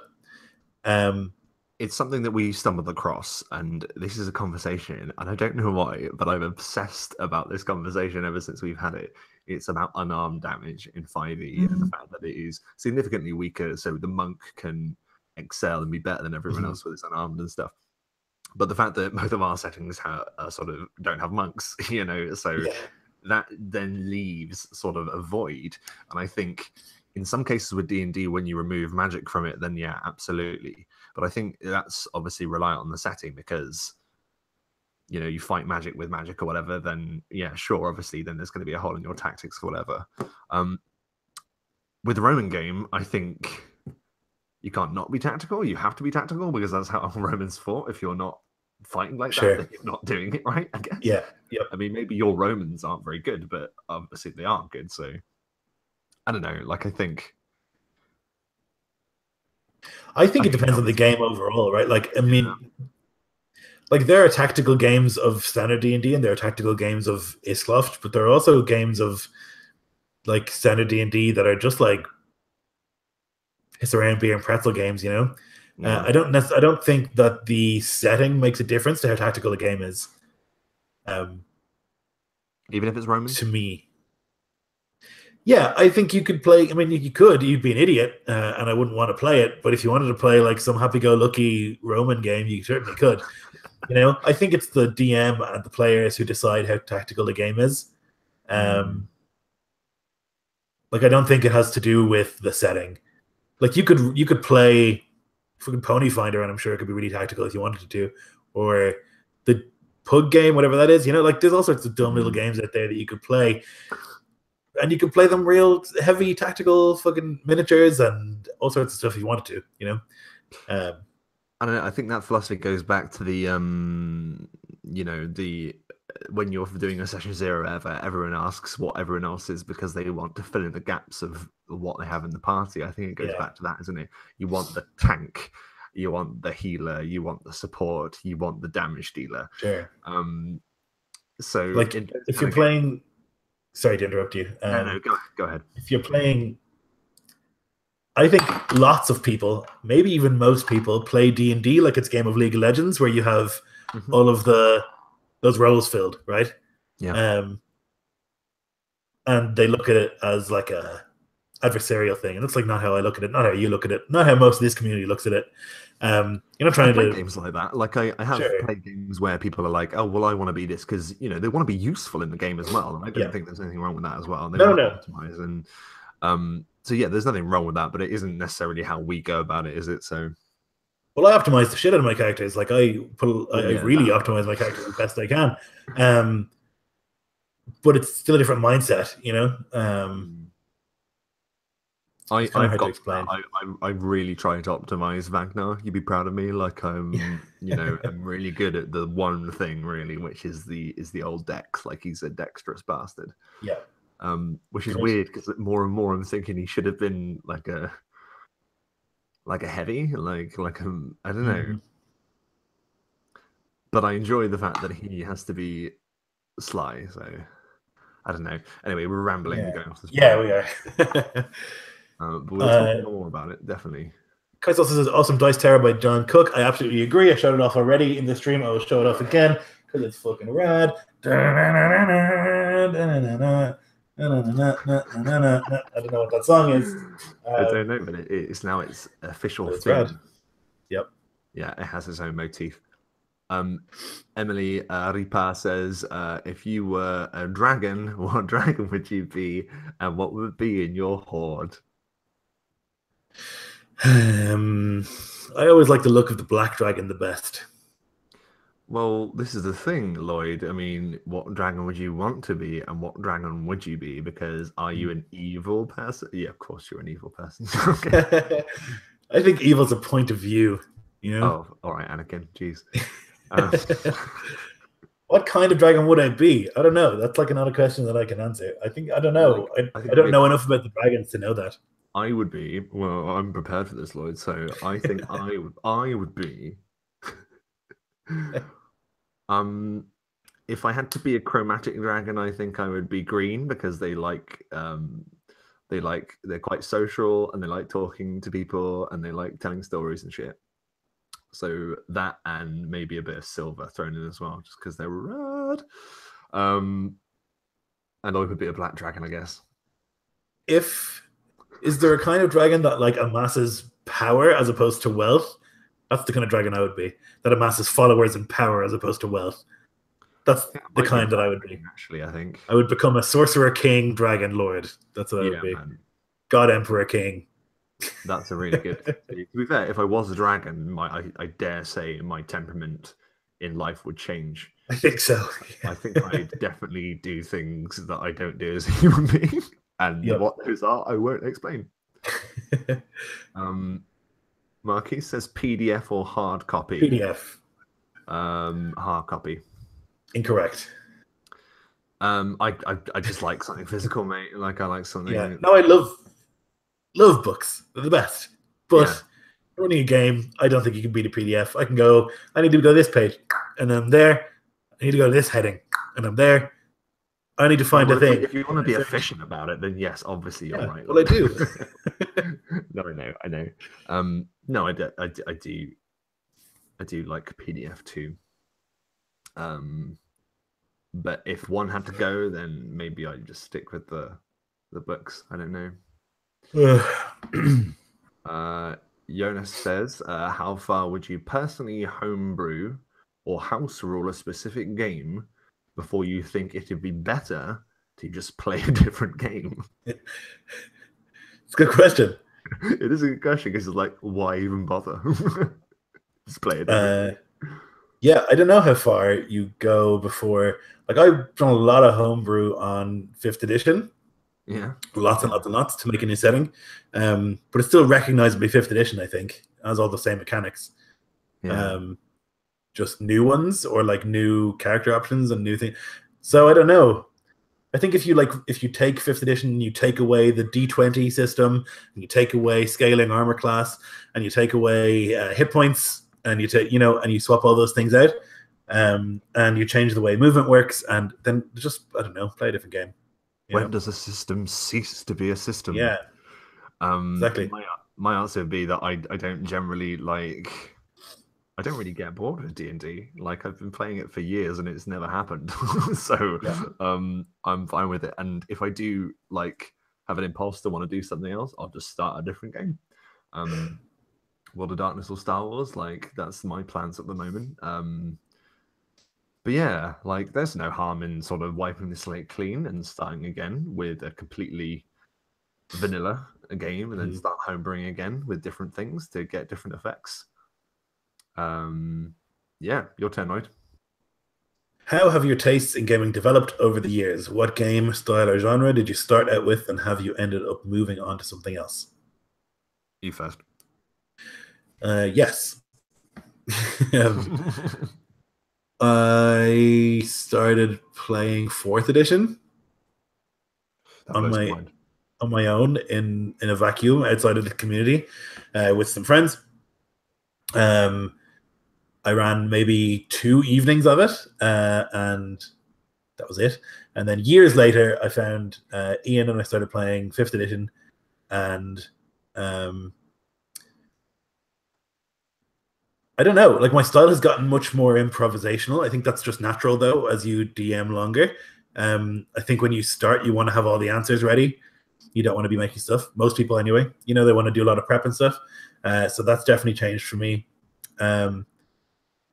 It's something that we stumbled across, and this is a conversation, and I don't know why, but I'm obsessed about this conversation ever since we've had it. It's about unarmed damage in 5e and the fact that it is significantly weaker, so the monk can excel and be better than everyone else with its unarmed and stuff. But the fact that both of our settings sort of don't have monks, so that then leaves sort of a void. And I think in some cases with D&D, when you remove magic from it, then yeah, absolutely. But I think that's obviously reliant on the setting, because you fight magic with magic or whatever, then yeah, sure, obviously then there's going to be a hole in your tactics or whatever. With the Roman game, I think you can't not be tactical. You have to be tactical because that's how Romans fought. If you're not fighting like that, then you're not doing it right, I guess. Yeah. I mean, maybe your Romans aren't very good, but obviously they aren't good. So I don't know. Like, I think it depends on the game overall, right? Like, I mean, like there are tactical games of standard D&D and there are tactical games of Isloft, but there are also games of like standard D&D that are just like piss around beer and pretzel games, I don't think that the setting makes a difference to how tactical a game is. Even if it's Roman? To me. Yeah, I think you could play. I mean, you'd be an idiot, and I wouldn't want to play it. But if you wanted to play like some happy-go-lucky Roman game, you certainly could. I think it's the DM and the players who decide how tactical the game is. Like, I don't think it has to do with the setting. Like, you could play fucking Pony Finder, and I'm sure it could be really tactical if you wanted to, or the Pug game, whatever that is. Like, there's all sorts of dumb little games out there that you could play. And you can play them real heavy tactical fucking miniatures and all sorts of stuff if you wanted to, I don't know. I think that philosophy goes back to the, when you're doing a session 0 ever, everyone asks what everyone else is because they want to fill in the gaps of what they have in the party. I think it goes back to that, isn't it? You want the tank, you want the healer, you want the support, you want the damage dealer. Sure. So like if you're playing... Sorry to interrupt you. No, go ahead. If you're playing... I think lots of people, maybe even most people, play D&D like it's a game of League of Legends, where you have all of those roles filled, right? Yeah. And they look at it as like a adversarial thing, and it's like not how I look at it, not how you look at it, not how most of this community looks at it. You're not trying to play games like that. Like I have played games where people are like, "Oh, well, I want to be this," because they want to be useful in the game as well. And I don't think there's anything wrong with that as well. And they want to optimize, and so yeah, there's nothing wrong with that. But it isn't necessarily how we go about it, is it? So, well, I optimize the shit out of my characters. Like I really optimize my characters as best I can. But it's still a different mindset, I really try to optimize Wagner. You'd be proud of me. Like I'm really good at the one thing really, which is the old Dex. Like he's a dexterous bastard. Yeah. Which is weird because more and more I'm thinking he should have been like a heavy, like I don't know. But I enjoy the fact that he has to be sly. So I don't know. Anyway, we're rambling. Yeah, we're going off this we are. But we'll talk more about it, definitely. Kaisos says awesome dice tower by John Cook. I absolutely agree. I showed it off already in the stream. I will show it off again because it's fucking rad. I don't know what that song is. I don't know, but it's now its official it's thing. rad. Yep. Yeah, it has its own motif. Emily Ripa says, if you were a dragon, what dragon would you be, and what would be in your horde? I always like the look of the black dragon the best. Well, this is the thing, Lloyd. I mean, what dragon would you want to be, and what dragon would you be? Because are you an evil person? Yeah, of course you're an evil person. Okay. I think evil's a point of view, you know? Oh, all right, Anakin. Jeez. What kind of dragon would I be? I don't know. That's like another question that I can answer. I don't know. Like, I don't know enough about the dragons to know that. I would be. Well, I'm prepared for this, Lloyd. So I think I would be. If I had to be a chromatic dragon, I think I would be green because they're quite social and they like talking to people and they like telling stories and shit. So that and maybe a bit of silver thrown in as well, just because they're red. And I would be a black dragon, I guess. Is there a kind of dragon that like amasses power as opposed to wealth? That's the kind of dragon I would be. That amasses followers and power as opposed to wealth. That's the kind that I would be. Actually, I think I would become a sorcerer king dragon lord. That's what I would be. Man. God Emperor King. That's a really good. To be fair, if I was a dragon, I dare say my temperament in life would change. I think so. Yeah. I think I definitely do things that I don't do as a human being, and what those are, I won't explain. Marquis says PDF or hard copy. PDF. Hard copy. Incorrect. I just like something physical, mate. Like I like something. Yeah. No, I love books. They're the best. But running a game, I don't think you can beat a PDF. I can go, I need to go to this page, and I'm there. I need to go to this heading, and I'm there. I need to find a thing. If you want to be efficient about it, then yes, obviously you're right. Well, I do. No, I know. No, I do like PDF too. But if one had to go, then maybe I'd just stick with the books. I don't know. Jonas says, how far would you personally homebrew or house rule a specific game before you think it'd be better to just play a different game? It's a good question. It is a good question because it's like, why even bother? Just play it. Yeah, I don't know how far you go before. Like I've done a lot of homebrew on 5th edition. Yeah, lots and lots and lots to make a new setting, but it's still recognizably 5th edition. I think it has all the same mechanics, just new ones or like new character options and new things. So I don't know. I think if you take 5th edition, you take away the D20 system, and you take away scaling armor class, and you take away hit points, and you take and you swap all those things out, and you change the way movement works, and then just I don't know, play a different game. When does a system cease to be a system? Yeah, exactly. My answer would be that I don't generally like. I don't really get bored with D&D. Like I've been playing it for years and it's never happened. So I'm fine with it. And if I do like have an impulse to want to do something else, I'll just start a different game. World of Darkness or Star Wars, like that's my plans at the moment. But yeah, like there's no harm in sort of wiping the slate clean and starting again with a completely vanilla game and then start homebrewing again with different things to get different effects. Yeah, your turn, Lloyd. How have your tastes in gaming developed over the years? What game, style, or genre did you start out with, and have you ended up moving on to something else? You first. Yes. I started playing 4th edition on my own in a vacuum outside of the community with some friends. I ran maybe 2 evenings of it, and that was it. And then years later, I found Ian and I started playing 5th edition, and I don't know, like my style has gotten much more improvisational. I think that's just natural though, as you DM longer. I think when you start, you want to have all the answers ready. You don't want to be making stuff. Most people anyway, they want to do a lot of prep and stuff. So that's definitely changed for me.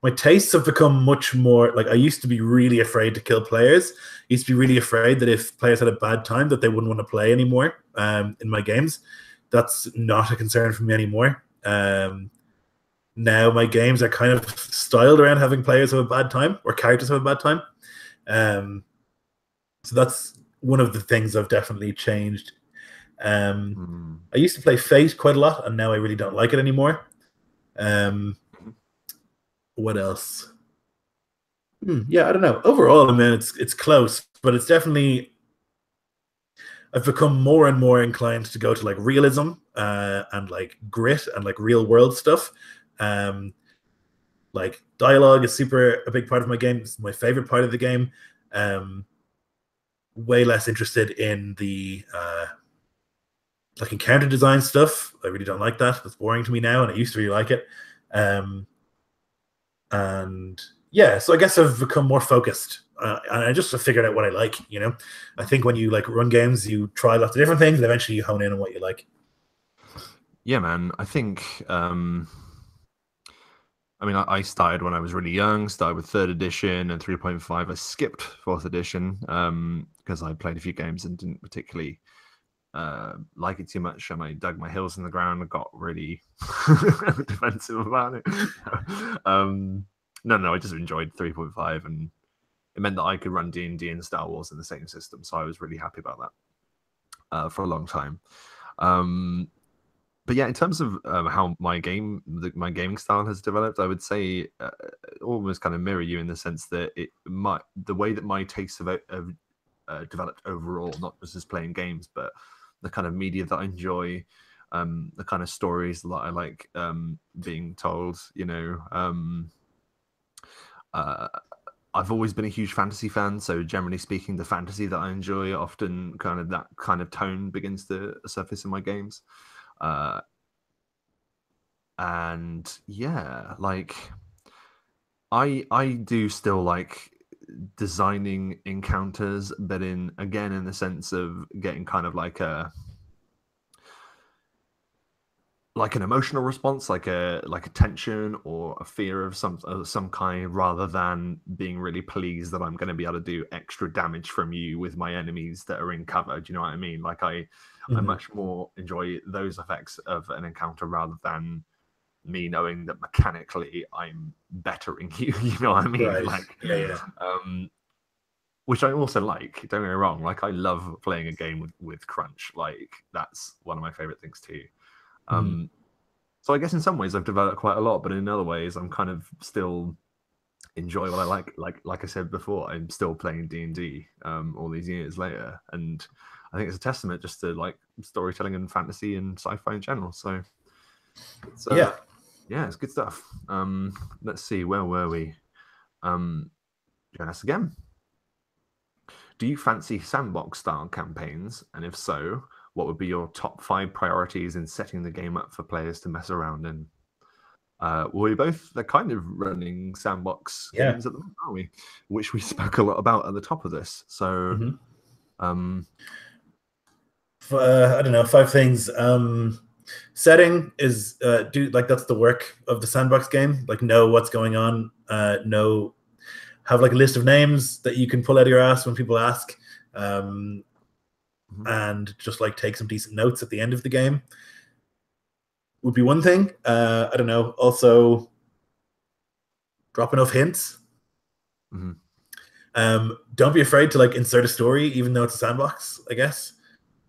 my tastes have become much more like I used to be really afraid to kill players. I used to be really afraid that if players had a bad time that they wouldn't want to play anymore in my games. That's not a concern for me anymore. Now my games are kind of styled around having players have a bad time or characters have a bad time. Um, so that's one of the things I've definitely changed. I used to play Fate quite a lot, and now I really don't like it anymore. What else? Yeah, I don't know. Overall, I mean, it's close, but it's definitely I've become more and more inclined to go to like realism and like grit and like real world stuff. Um, like dialogue is super a big part of my game. It's my favorite part of the game. Um, Way less interested in the like encounter design stuff. I really don't like that. It's boring to me now, and I used to really like it. Um, and yeah, so I guess I've become more focused, and I just figured out what I like. I think when you like run games, you try lots of different things, and eventually you hone in on what you like. Yeah, man. I think. I mean, I started when I was really young. Started with third edition and 3.5. I skipped fourth edition because I played a few games and didn't particularly like it too much, and I dug my heels in the ground and got really defensive about it. No, I just enjoyed 3.5, and it meant that I could run D&D and Star Wars in the same system, so I was really happy about that for a long time. But yeah, in terms of how my gaming style has developed, I would say almost kind of mirror you in the sense that the way that my tastes have developed overall, not just as playing games, but the kind of media that I enjoy, the kind of stories that I like being told. I've always been a huge fantasy fan, so generally speaking, the fantasy that I enjoy often kind of that kind of tone begins to surface in my games. And yeah, like I do still like designing encounters, but in the sense of getting kind of like an emotional response, like a tension or a fear of some kind, rather than being really pleased that I'm going to be able to do extra damage from you with my enemies that are in cover. Do you know what I mean? Like I much more enjoy those effects of an encounter rather than me knowing that mechanically I'm bettering you. You know what I mean? Right. Like, Yeah. which I also like. Don't get me wrong. Like, I love playing a game with crunch. Like, that's one of my favorite things too. So I guess in some ways I've developed quite a lot, but in other ways I'm kind of still enjoy what I like. Like I said before, I'm still playing D&D all these years later, and I think it's a testament just to like storytelling and fantasy and sci-fi in general. So it's yeah, it's good stuff. Let's see, where were we? Join us again. Do you fancy sandbox style campaigns? And if so, what would be your top 5 priorities in setting the game up for players to mess around in? We're both they're kind of running sandbox games at the moment, aren't we? Which we spoke a lot about at the top of this. So, I don't know, 5 things. Setting is that's the work of the sandbox game. Like, know what's going on. Have like a list of names that you can pull out of your ass when people ask, and just like take some decent notes at the end of the game would be one thing. I don't know. Also, drop enough hints. Don't be afraid to like insert a story, even though it's a sandbox, I guess.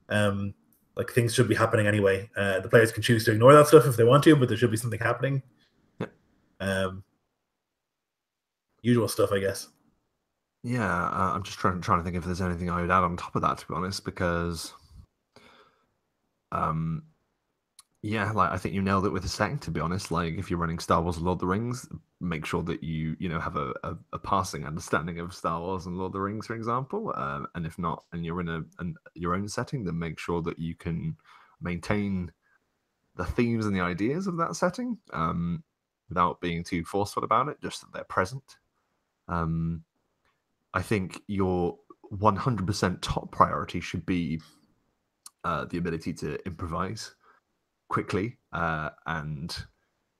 Like, things should be happening anyway. The players can choose to ignore that stuff if they want to, but there should be something happening. Usual stuff, I guess. Yeah, I'm just trying to think if there's anything I would add on top of that, to be honest, because yeah, like I think you nailed it with the setting, to be honest. Like, if you're running Star Wars and Lord of the Rings, make sure that you have a passing understanding of Star Wars and Lord of the Rings, for example. And if not, and you're in your own setting, then make sure that you can maintain the themes and the ideas of that setting without being too forceful about it, just that they're present. I think your 100% top priority should be the ability to improvise quickly and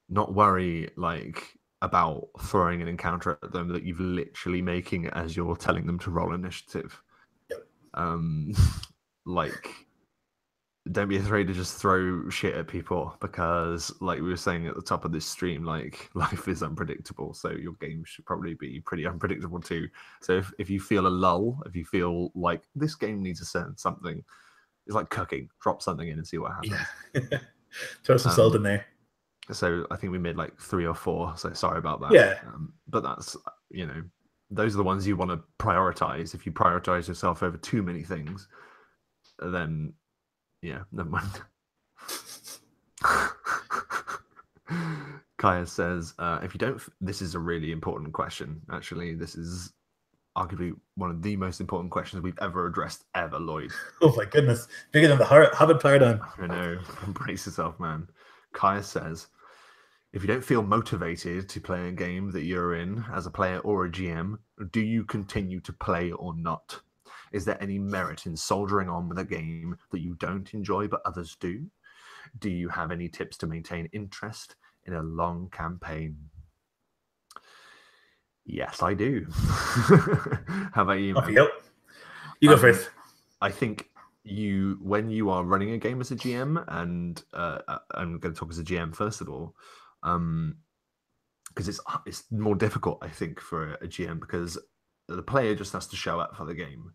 not worry like about throwing an encounter at them that you've literally making it as you're telling them to roll initiative. Yep. Like, don't be afraid to just throw shit at people, because like we were saying at the top of this stream, like life is unpredictable, so your game should probably be pretty unpredictable too. So if you feel a lull, if you feel like this game needs a certain something, it's like cooking, drop something in and see what happens. Yeah. Throw some salt in there. So I think we made like 3 or 4, so sorry about that. Yeah. But that's, you know, those are the ones you want to prioritize. If you prioritize yourself over too many things, then yeah, never mind. Kaya says, if you don't, this is a really important question. Actually, this is arguably one of the most important questions we've ever addressed ever, Lloyd. Oh my goodness. Bigger than the habit paradigm. I know. Brace yourself, man. Kaya says, if you don't feel motivated to play a game that you're in as a player or a GM, do you continue to play or not? Is there any merit in soldiering on with a game that you don't enjoy but others do? Do you have any tips to maintain interest in a long campaign? Yes, I do. How about you, man? You go first. I think when you are running a game as a GM, and I'm going to talk as a GM first of all, because it's more difficult, I think, for a GM, because the player just has to show up for the game.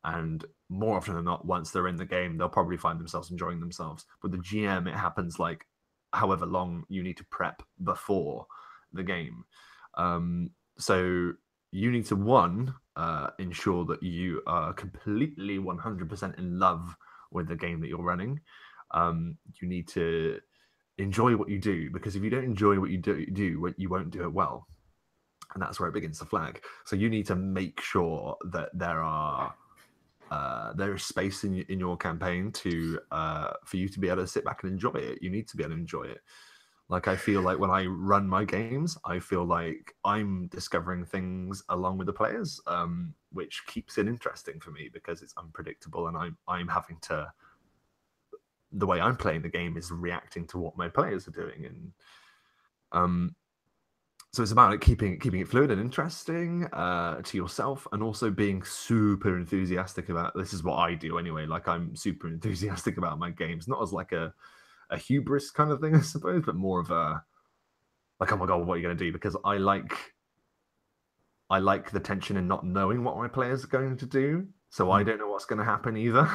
And more often than not, once they're in the game, they'll probably find themselves enjoying themselves. With the GM, it happens like however long you need to prep before the game. So you need to, ensure that you are completely 100% in love with the game that you're running. You need to enjoy what you do, because if you don't enjoy what you do, you won't do it well. And that's where it begins to flag. So you need to make sure that there is space in your campaign for you to be able to sit back and enjoy it. You need to be able to enjoy it. Like, I feel like when I run my games, I feel like I'm discovering things along with the players, which keeps it interesting for me, because it's unpredictable, and I'm having to. The way I'm playing the game is reacting to what my players are doing, and so it's about like keeping it fluid and interesting to yourself, and also being super enthusiastic about. This is what I do anyway. Like, I'm super enthusiastic about my games, not as like a hubris kind of thing, I suppose, but more of a like, oh my god, what are you going to do? Because I like the tension in not knowing what my players are going to do, so I don't know what's going to happen either.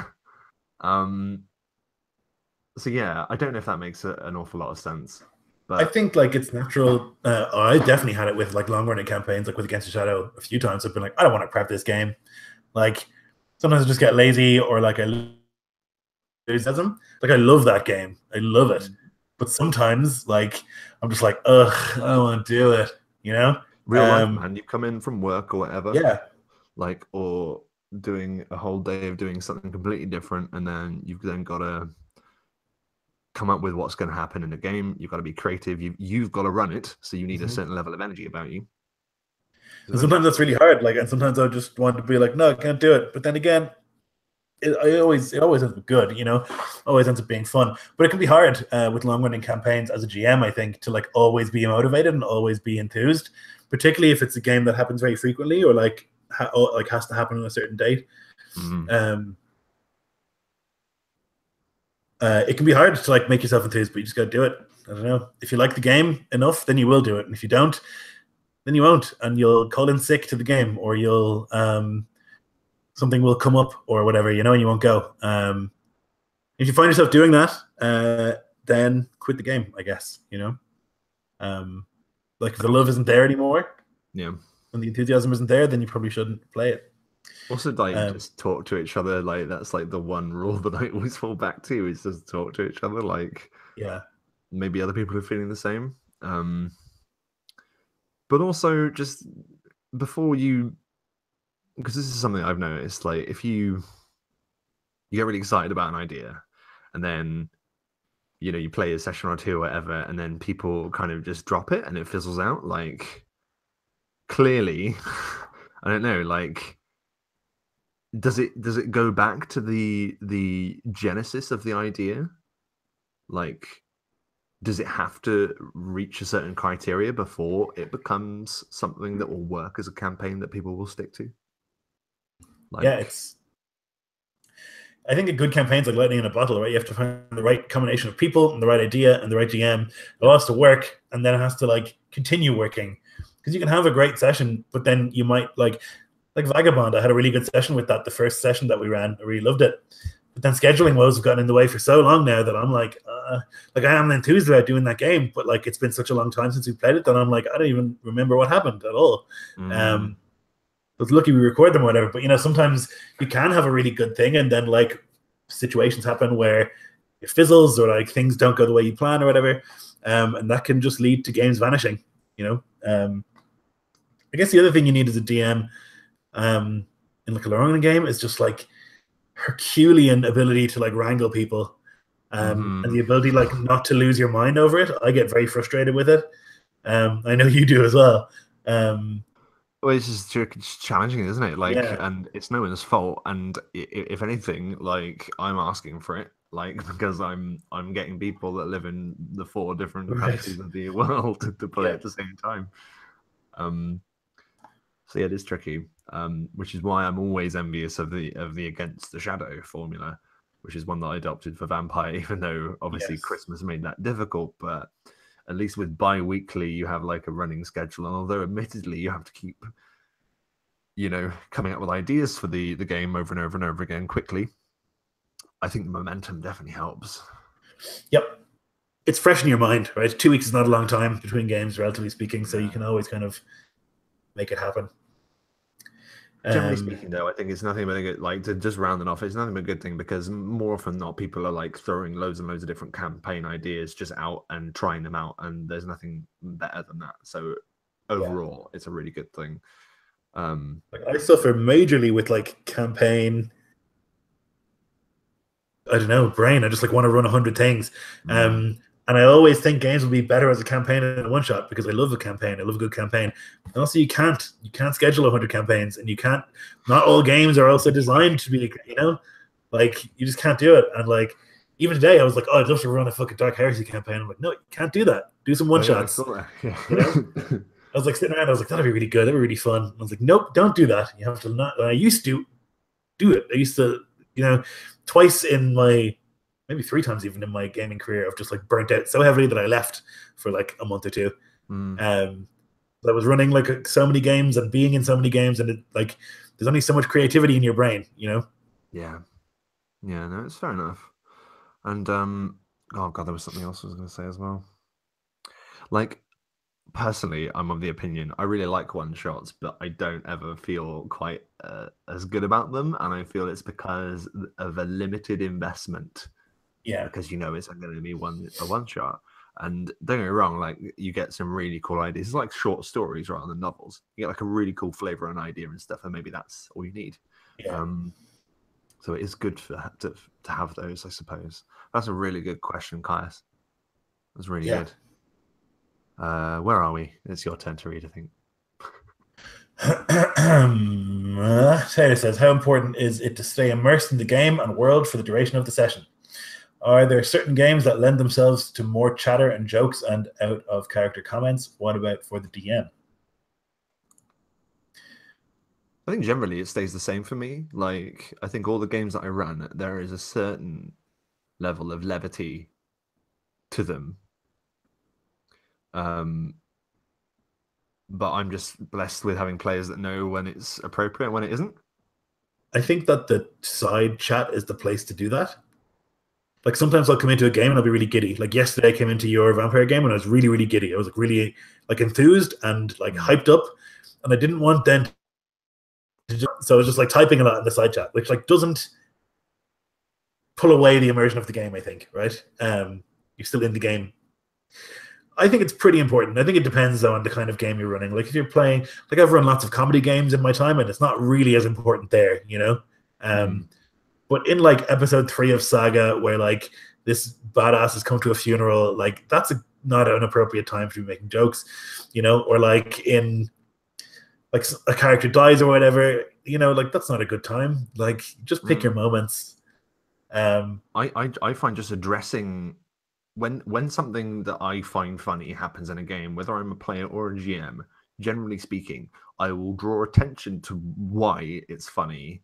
So yeah, I don't know if that makes an awful lot of sense. But I think like it's natural. I definitely had it with like long running campaigns, like with Against the Shadow. A few times I've been like, I don't want to prep this game. Like sometimes I just get lazy, or like I lose them. Like, I love that game. I love it. But sometimes like I'm just like, ugh, I don't want to do it. You know, real life, man. You come in from work or whatever, yeah, like, or doing a whole day of doing something completely different, and then you've then got to come up with what's going to happen in the game. You've got to be creative. You've got to run it, so you need a certain level of energy about you. And sometimes that's really hard. Like, and sometimes I just want to be like, no, I can't do it. But then again, it always ends up good, you know, always ends up being fun. But it can be hard with long running campaigns as a GM, I think, to like always be motivated and always be enthused, particularly if it's a game that happens very frequently, or like has to happen on a certain date. It can be hard to like make yourself enthused, but you just got to do it. I don't know. If you like the game enough, then you will do it, and if you don't, then you won't, and you'll call in sick to the game, or you'll something will come up or whatever, you know, and you won't go. If you find yourself doing that, then quit the game, I guess, you know. Like, if the love isn't there anymore, yeah, when the enthusiasm isn't there, then you probably shouldn't play it. Also, like, just talk to each other. Like, that's like the one rule that I always fall back to, is just talk to each other. Like, yeah, maybe other people are feeling the same. But also, just before you, because this is something I've noticed, like, if you get really excited about an idea, and then, you know, you play a session or two or whatever, and then people kind of just drop it and it fizzles out, like, clearly, I don't know, like, does it go back to the genesis of the idea? Like, does it have to reach a certain criteria before it becomes something that will work as a campaign that people will stick to? Yeah, I think a good campaign's like lightning in a bottle, right? You have to find the right combination of people and the right idea and the right GM. It all has to work, and then it has to like continue working. Because you can have a great session, but then you might like Vagabond. I had a really good session with that the first session that we ran. I really loved it. But then scheduling woes have gotten in the way for so long now that I'm like I am enthused about doing that game, but like it's been such a long time since we played it that I'm like I don't even remember what happened at all. I was lucky we record them or whatever, but sometimes you can have a really good thing and then like situations happen where it fizzles or like things don't go the way you plan or whatever, and that can just lead to games vanishing. I guess the other thing you need as a DM in like a long game is just like Herculean ability to like wrangle people, and the ability like not to lose your mind over it. I get very frustrated with it. I know you do as well. Well, it's just challenging, isn't it? Like, Yeah. and it's no one's fault. And if anything, like I'm asking for it, like because I'm getting people that live in the 4 different countries of the world to play at the same time. So yeah, it is tricky. Which is why I'm always envious of the Against the Shadow formula, which is one that I adopted for Vampire, even though obviously Christmas made that difficult, but at least with bi-weekly you have like a running schedule, and although admittedly you have to keep coming up with ideas for the game over and over and over again quickly, I think the momentum definitely helps. Yep, it's fresh in your mind, right? 2 weeks is not a long time between games, relatively speaking, so you can always kind of make it happen. Generally speaking, though, I think it's nothing but a good, like, to just round it off, it's nothing but a good thing, because more often than not, people are like throwing loads and loads of different campaign ideas just out and trying them out, and there's nothing better than that. So overall, it's a really good thing. Like I suffer majorly with like campaign. I don't know, brain. I just like want to run 100 things. And I always think games will be better as a campaign than a one shot because I love a campaign. I love a good campaign. And also, you can't schedule 100 campaigns, and you can't. Not all games are also designed to be, like you just can't do it. And like even today, I was like, oh, I'd love to run a fucking Dark Heresy campaign. I'm like, no, you can't do that. Do some one shots. Yeah. I was like sitting around. I was like, that'd be really good. That'd be really fun. I was like, nope, don't do that. You have to not. I used to do it. I used to, twice in my. Maybe 3 times even in my gaming career, I've just like burnt out so heavily that I left for like a month or 2. I was running like so many games and being in so many games, and it, like there's only so much creativity in your brain, Yeah, no, it's fair enough. And oh god, there was something else I was going to say as well. Like personally, I'm of the opinion I really like one shots, but I don't ever feel quite as good about them, and I feel it's because of a limited investment. Yeah, because it's going to be a one shot. And don't get me wrong, like you get some really cool ideas. It's like short stories rather than novels. You get like a really cool flavor and idea and stuff, and maybe that's all you need. Yeah. So it is good to have those, I suppose. That's a really good question, Caius. That's really good. Where are we? It's your turn to read, I think. Taylor says, how important is it to stay immersed in the game and world for the duration of the session? Are there certain games that lend themselves to more chatter and jokes and out of character comments? What about for the DM? I think generally it stays the same for me. Like, I think all the games that I run, there is a certain level of levity to them. But I'm just blessed with having players that know when it's appropriate and when it isn't. I think that the side chat is the place to do that. Like sometimes I'll come into a game and I'll be really giddy. Like yesterday I came into your vampire game and I was really, really giddy. I was like really like enthused and like hyped up, and I didn't want then so I was just like typing a lot in the side chat, which like doesn't pull away the immersion of the game, I think, right? You're still in the game. I think it's pretty important. I think it depends though on the kind of game you're running. Like if you're playing, like I've run lots of comedy games in my time, and it's not really as important there, But in like episode 3 of Saga, where like this badass has come to a funeral, like that's not an appropriate time to be making jokes, or like in like a character dies or whatever, like that's not a good time. Like just pick your moments. I find just addressing when something that I find funny happens in a game, whether I'm a player or a GM, generally speaking, I will draw attention to why it's funny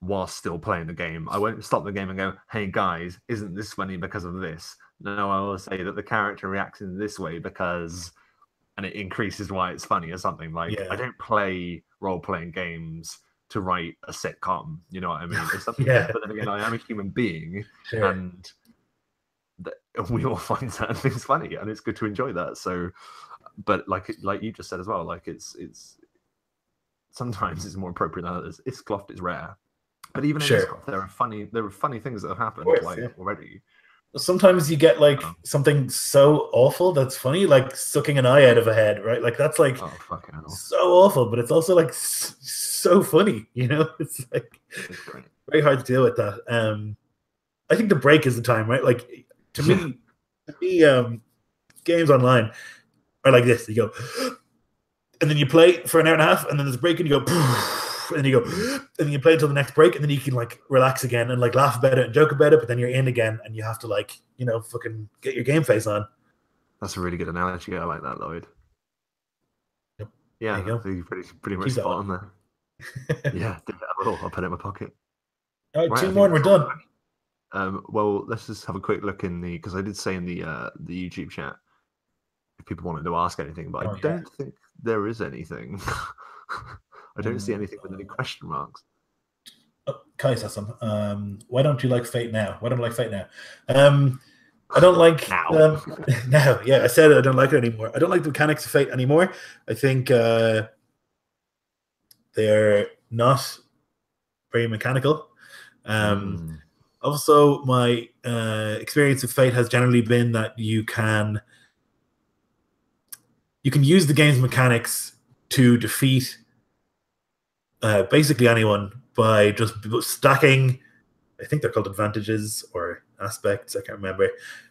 while still playing the game. I won't stop the game and go, "Hey guys, isn't this funny because of this?" No, I will say that the character reacts in this way because, and it increases why it's funny or something. Like I Yeah, don't play role-playing games to write a sitcom. You know what I mean? It's something. yeah, But then again, I am a human being, sure, and we all find certain things funny, and it's good to enjoy that. So, but like you just said as well, like it's sometimes it's more appropriate than others. Iscloft is rare, but even in sure. Iscloft, there are funny things that have Of happened course, like yeah. already. Sometimes you get like Um, something so awful that's funny, like sucking an eye out of a head, right? Like that's like oh fuck hell, so awful, but it's also like so funny, you know? It's like it's great. very hard to deal with that. I think the break is the time, right? Like to Yeah, me, games online are like this. You go, and then you play for an hour and a half, and then there's a break, and you go, and then you go, and then you play until the next break, and then you can like relax again and like laugh about it and joke about it, but then you're in again, and you have to like fucking get your game face on. that's a really good analogy. I like that, Lloyd. Yep. There Yeah, you I go. think you're pretty much Keep that spot one. on there. Yeah, did that at all. I'll put it in my pocket. All right, Right, two I more think and we're that's all. done. Well, let's just have a quick look in the because I did say in the YouTube chat if people wanted to ask anything, but I Oh yeah. don't think there is anything. I don't see Um, anything with any question marks. oh, Kai says some. Why don't you like Fate now? Why don't I like Fate now? Um, I don't like Now, now. Yeah, I said I don't like it anymore. I don't like the mechanics of Fate anymore. I think they're not very mechanical. Um, mm, Also, my experience with Fate has generally been that you can use the game's mechanics to defeat basically anyone by just stacking. I think they're called advantages or aspects. I can't remember.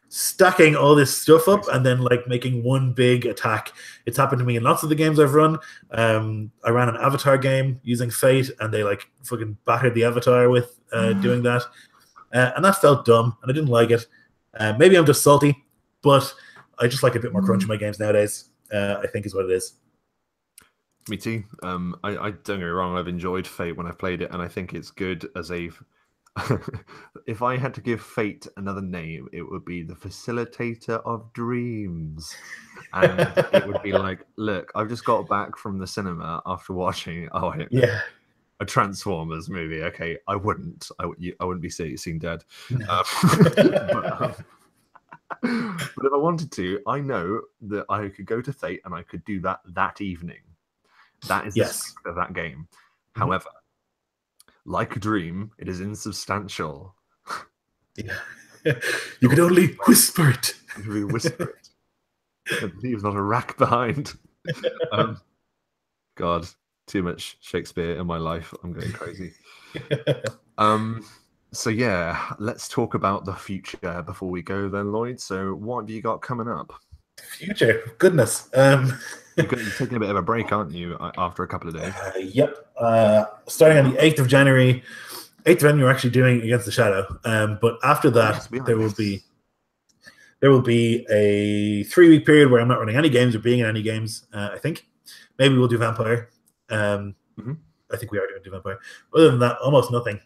Stacking all this stuff up makes sense. and then like making one big attack. It's happened to me in lots of the games I've run. I ran an Avatar game using Fate, and they like fucking battered the Avatar with doing that, and that felt dumb, and I didn't like it. Maybe I'm just salty, but I just like a bit more crunch in my games nowadays. I think is what it is. Me too. I don't get me wrong. I've enjoyed Fate when I've played it, and I think it's good as a. If I had to give Fate another name, it would be the Facilitator of Dreams, and it would be like, look, I've just got back from the cinema after watching. Oh, I don't know, Yeah. a Transformers movie. Okay, I wouldn't. I wouldn't be seen dead. No. But, but if I wanted to, I know that I could go to Fate and I could do that evening. That is the Yes. strength of that game. Mhm. However, like a dream, it is insubstantial. Yeah. You could only whisper it. You can really whisper it. And leave not a rack behind. Um, God, too much Shakespeare in my life. I'm going crazy. Um, so yeah, let's talk about the future before we go then, Lloyd. So what have you got coming up? Future. Goodness. You're taking a bit of a break, aren't you, after a couple of days? Yep. Starting on the 8th of January. 8th of January, we're actually doing Against the Shadow. But after Oh, that, yes, we are. there will be a 3-week period where I'm not running any games or being in any games. I think maybe we'll do Vampire. Mhm. I think we are doing Vampire. Other than that, almost nothing,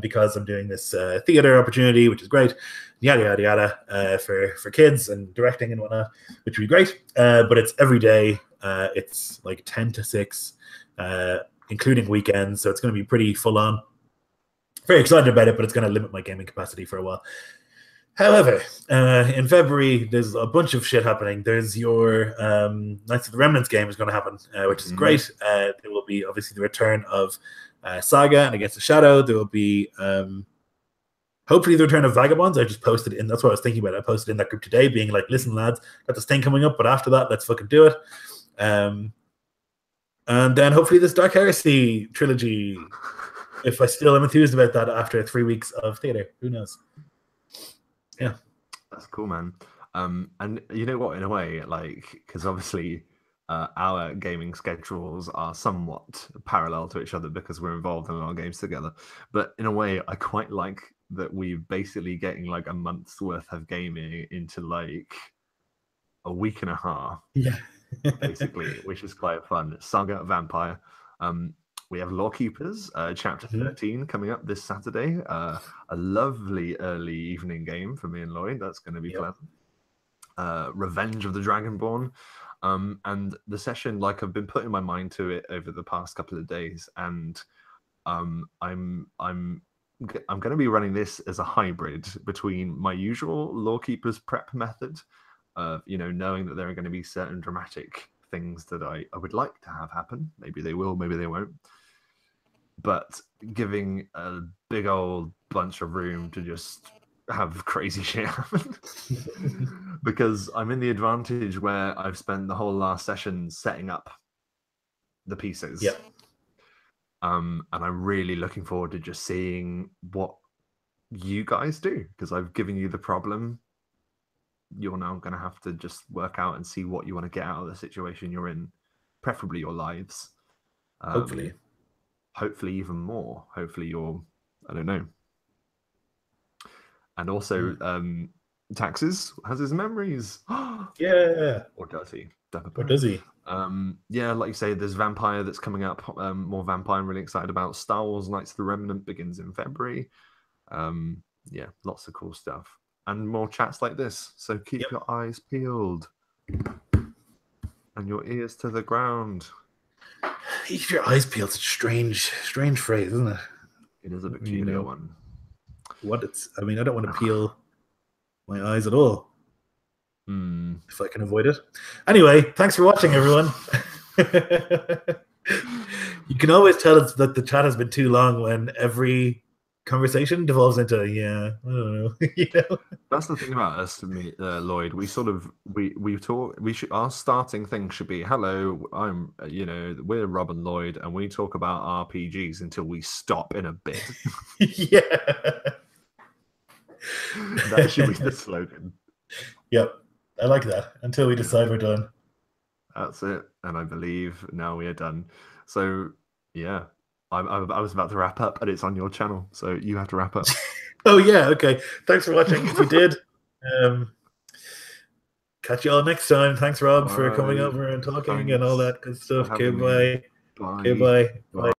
because I'm doing this theater opportunity, which is great. Yada yada yada for kids and directing and whatnot, which would be great. But it's every day. It's like 10 to 6, including weekends. So it's going to be pretty full on. Very excited about it, but it's going to limit my gaming capacity for a while. However, in February, there's a bunch of shit happening. There's your Knights of the Remnants game is going to happen, which is great. There will be obviously the return of Saga and Against the Shadow. There will be hopefully the return of Vagabonds. I just posted in. That's what I was thinking about. I posted in that group today, being like, "Listen, lads, got this thing coming up, but after that, let's fucking do it." And then hopefully this Dark Heresy trilogy. If I still am enthused about that after 3 weeks of theater, who knows? Yeah. That's cool, man. And you know what? In a way, like, because obviously our gaming schedules are somewhat parallel to each other because we're involved in our games together. But in a way, I quite like that we're basically getting like a month's worth of gaming into like a week and a half, Yeah. basically, which is quite fun. Saga Vampire. We have Lawkeepers, Chapter 13 coming up this Saturday. A lovely early evening game for me and Lloyd. That's going to be pleasant. Revenge of the Dragonborn. And the session, like I've been putting my mind to it over the past couple of days, and I'm going to be running this as a hybrid between my usual Lawkeepers prep method of, you know, knowing that there are going to be certain dramatic things that I would like to have happen. Maybe they will, maybe they won't. But giving a big old bunch of room to just have crazy shit happen. Because I'm in the advantage where I've spent the whole last session setting up the pieces. Yep. And I'm really looking forward to just seeing what you guys do, because I've given you the problem. You're now going to have to just work out and see what you want to get out of the situation you're in, preferably your lives. Hopefully even more. Hopefully you're, I don't know. And also, Taxes has his memories. Yeah. Or does he? Or does he? Yeah, like you say, there's Vampire that's coming up. More Vampire I'm really excited about. Star Wars Knights of the Remnant begins in February. Yeah, lots of cool stuff. And more chats like this. So keep your eyes peeled. And your ears to the ground. Keep your eyes peeled. It's a strange phrase, isn't it? It is a peculiar one. I mean, I don't want to peel my eyes at all. If I can avoid it. Anyway, thanks for watching, everyone. You can always tell it's that the chat has been too long when every conversation devolves into I don't know. You know, that's the thing about us, me, Lloyd. We sort of we talk. Our starting thing should be, hello, I'm we're Rob and Lloyd, and we talk about RPGs until we stop in a bit. Yeah, that should be the slogan. Yep, I like that. Until we decide we're done. That's it, and I believe now we are done. So yeah. I was about to wrap up, and it's on your channel, so you have to wrap up. Oh yeah, okay. Thanks for watching. If you did, catch you all next time. Thanks, Rob, for coming over and talking and all that good stuff. Okay, bye. Okay, bye. Bye.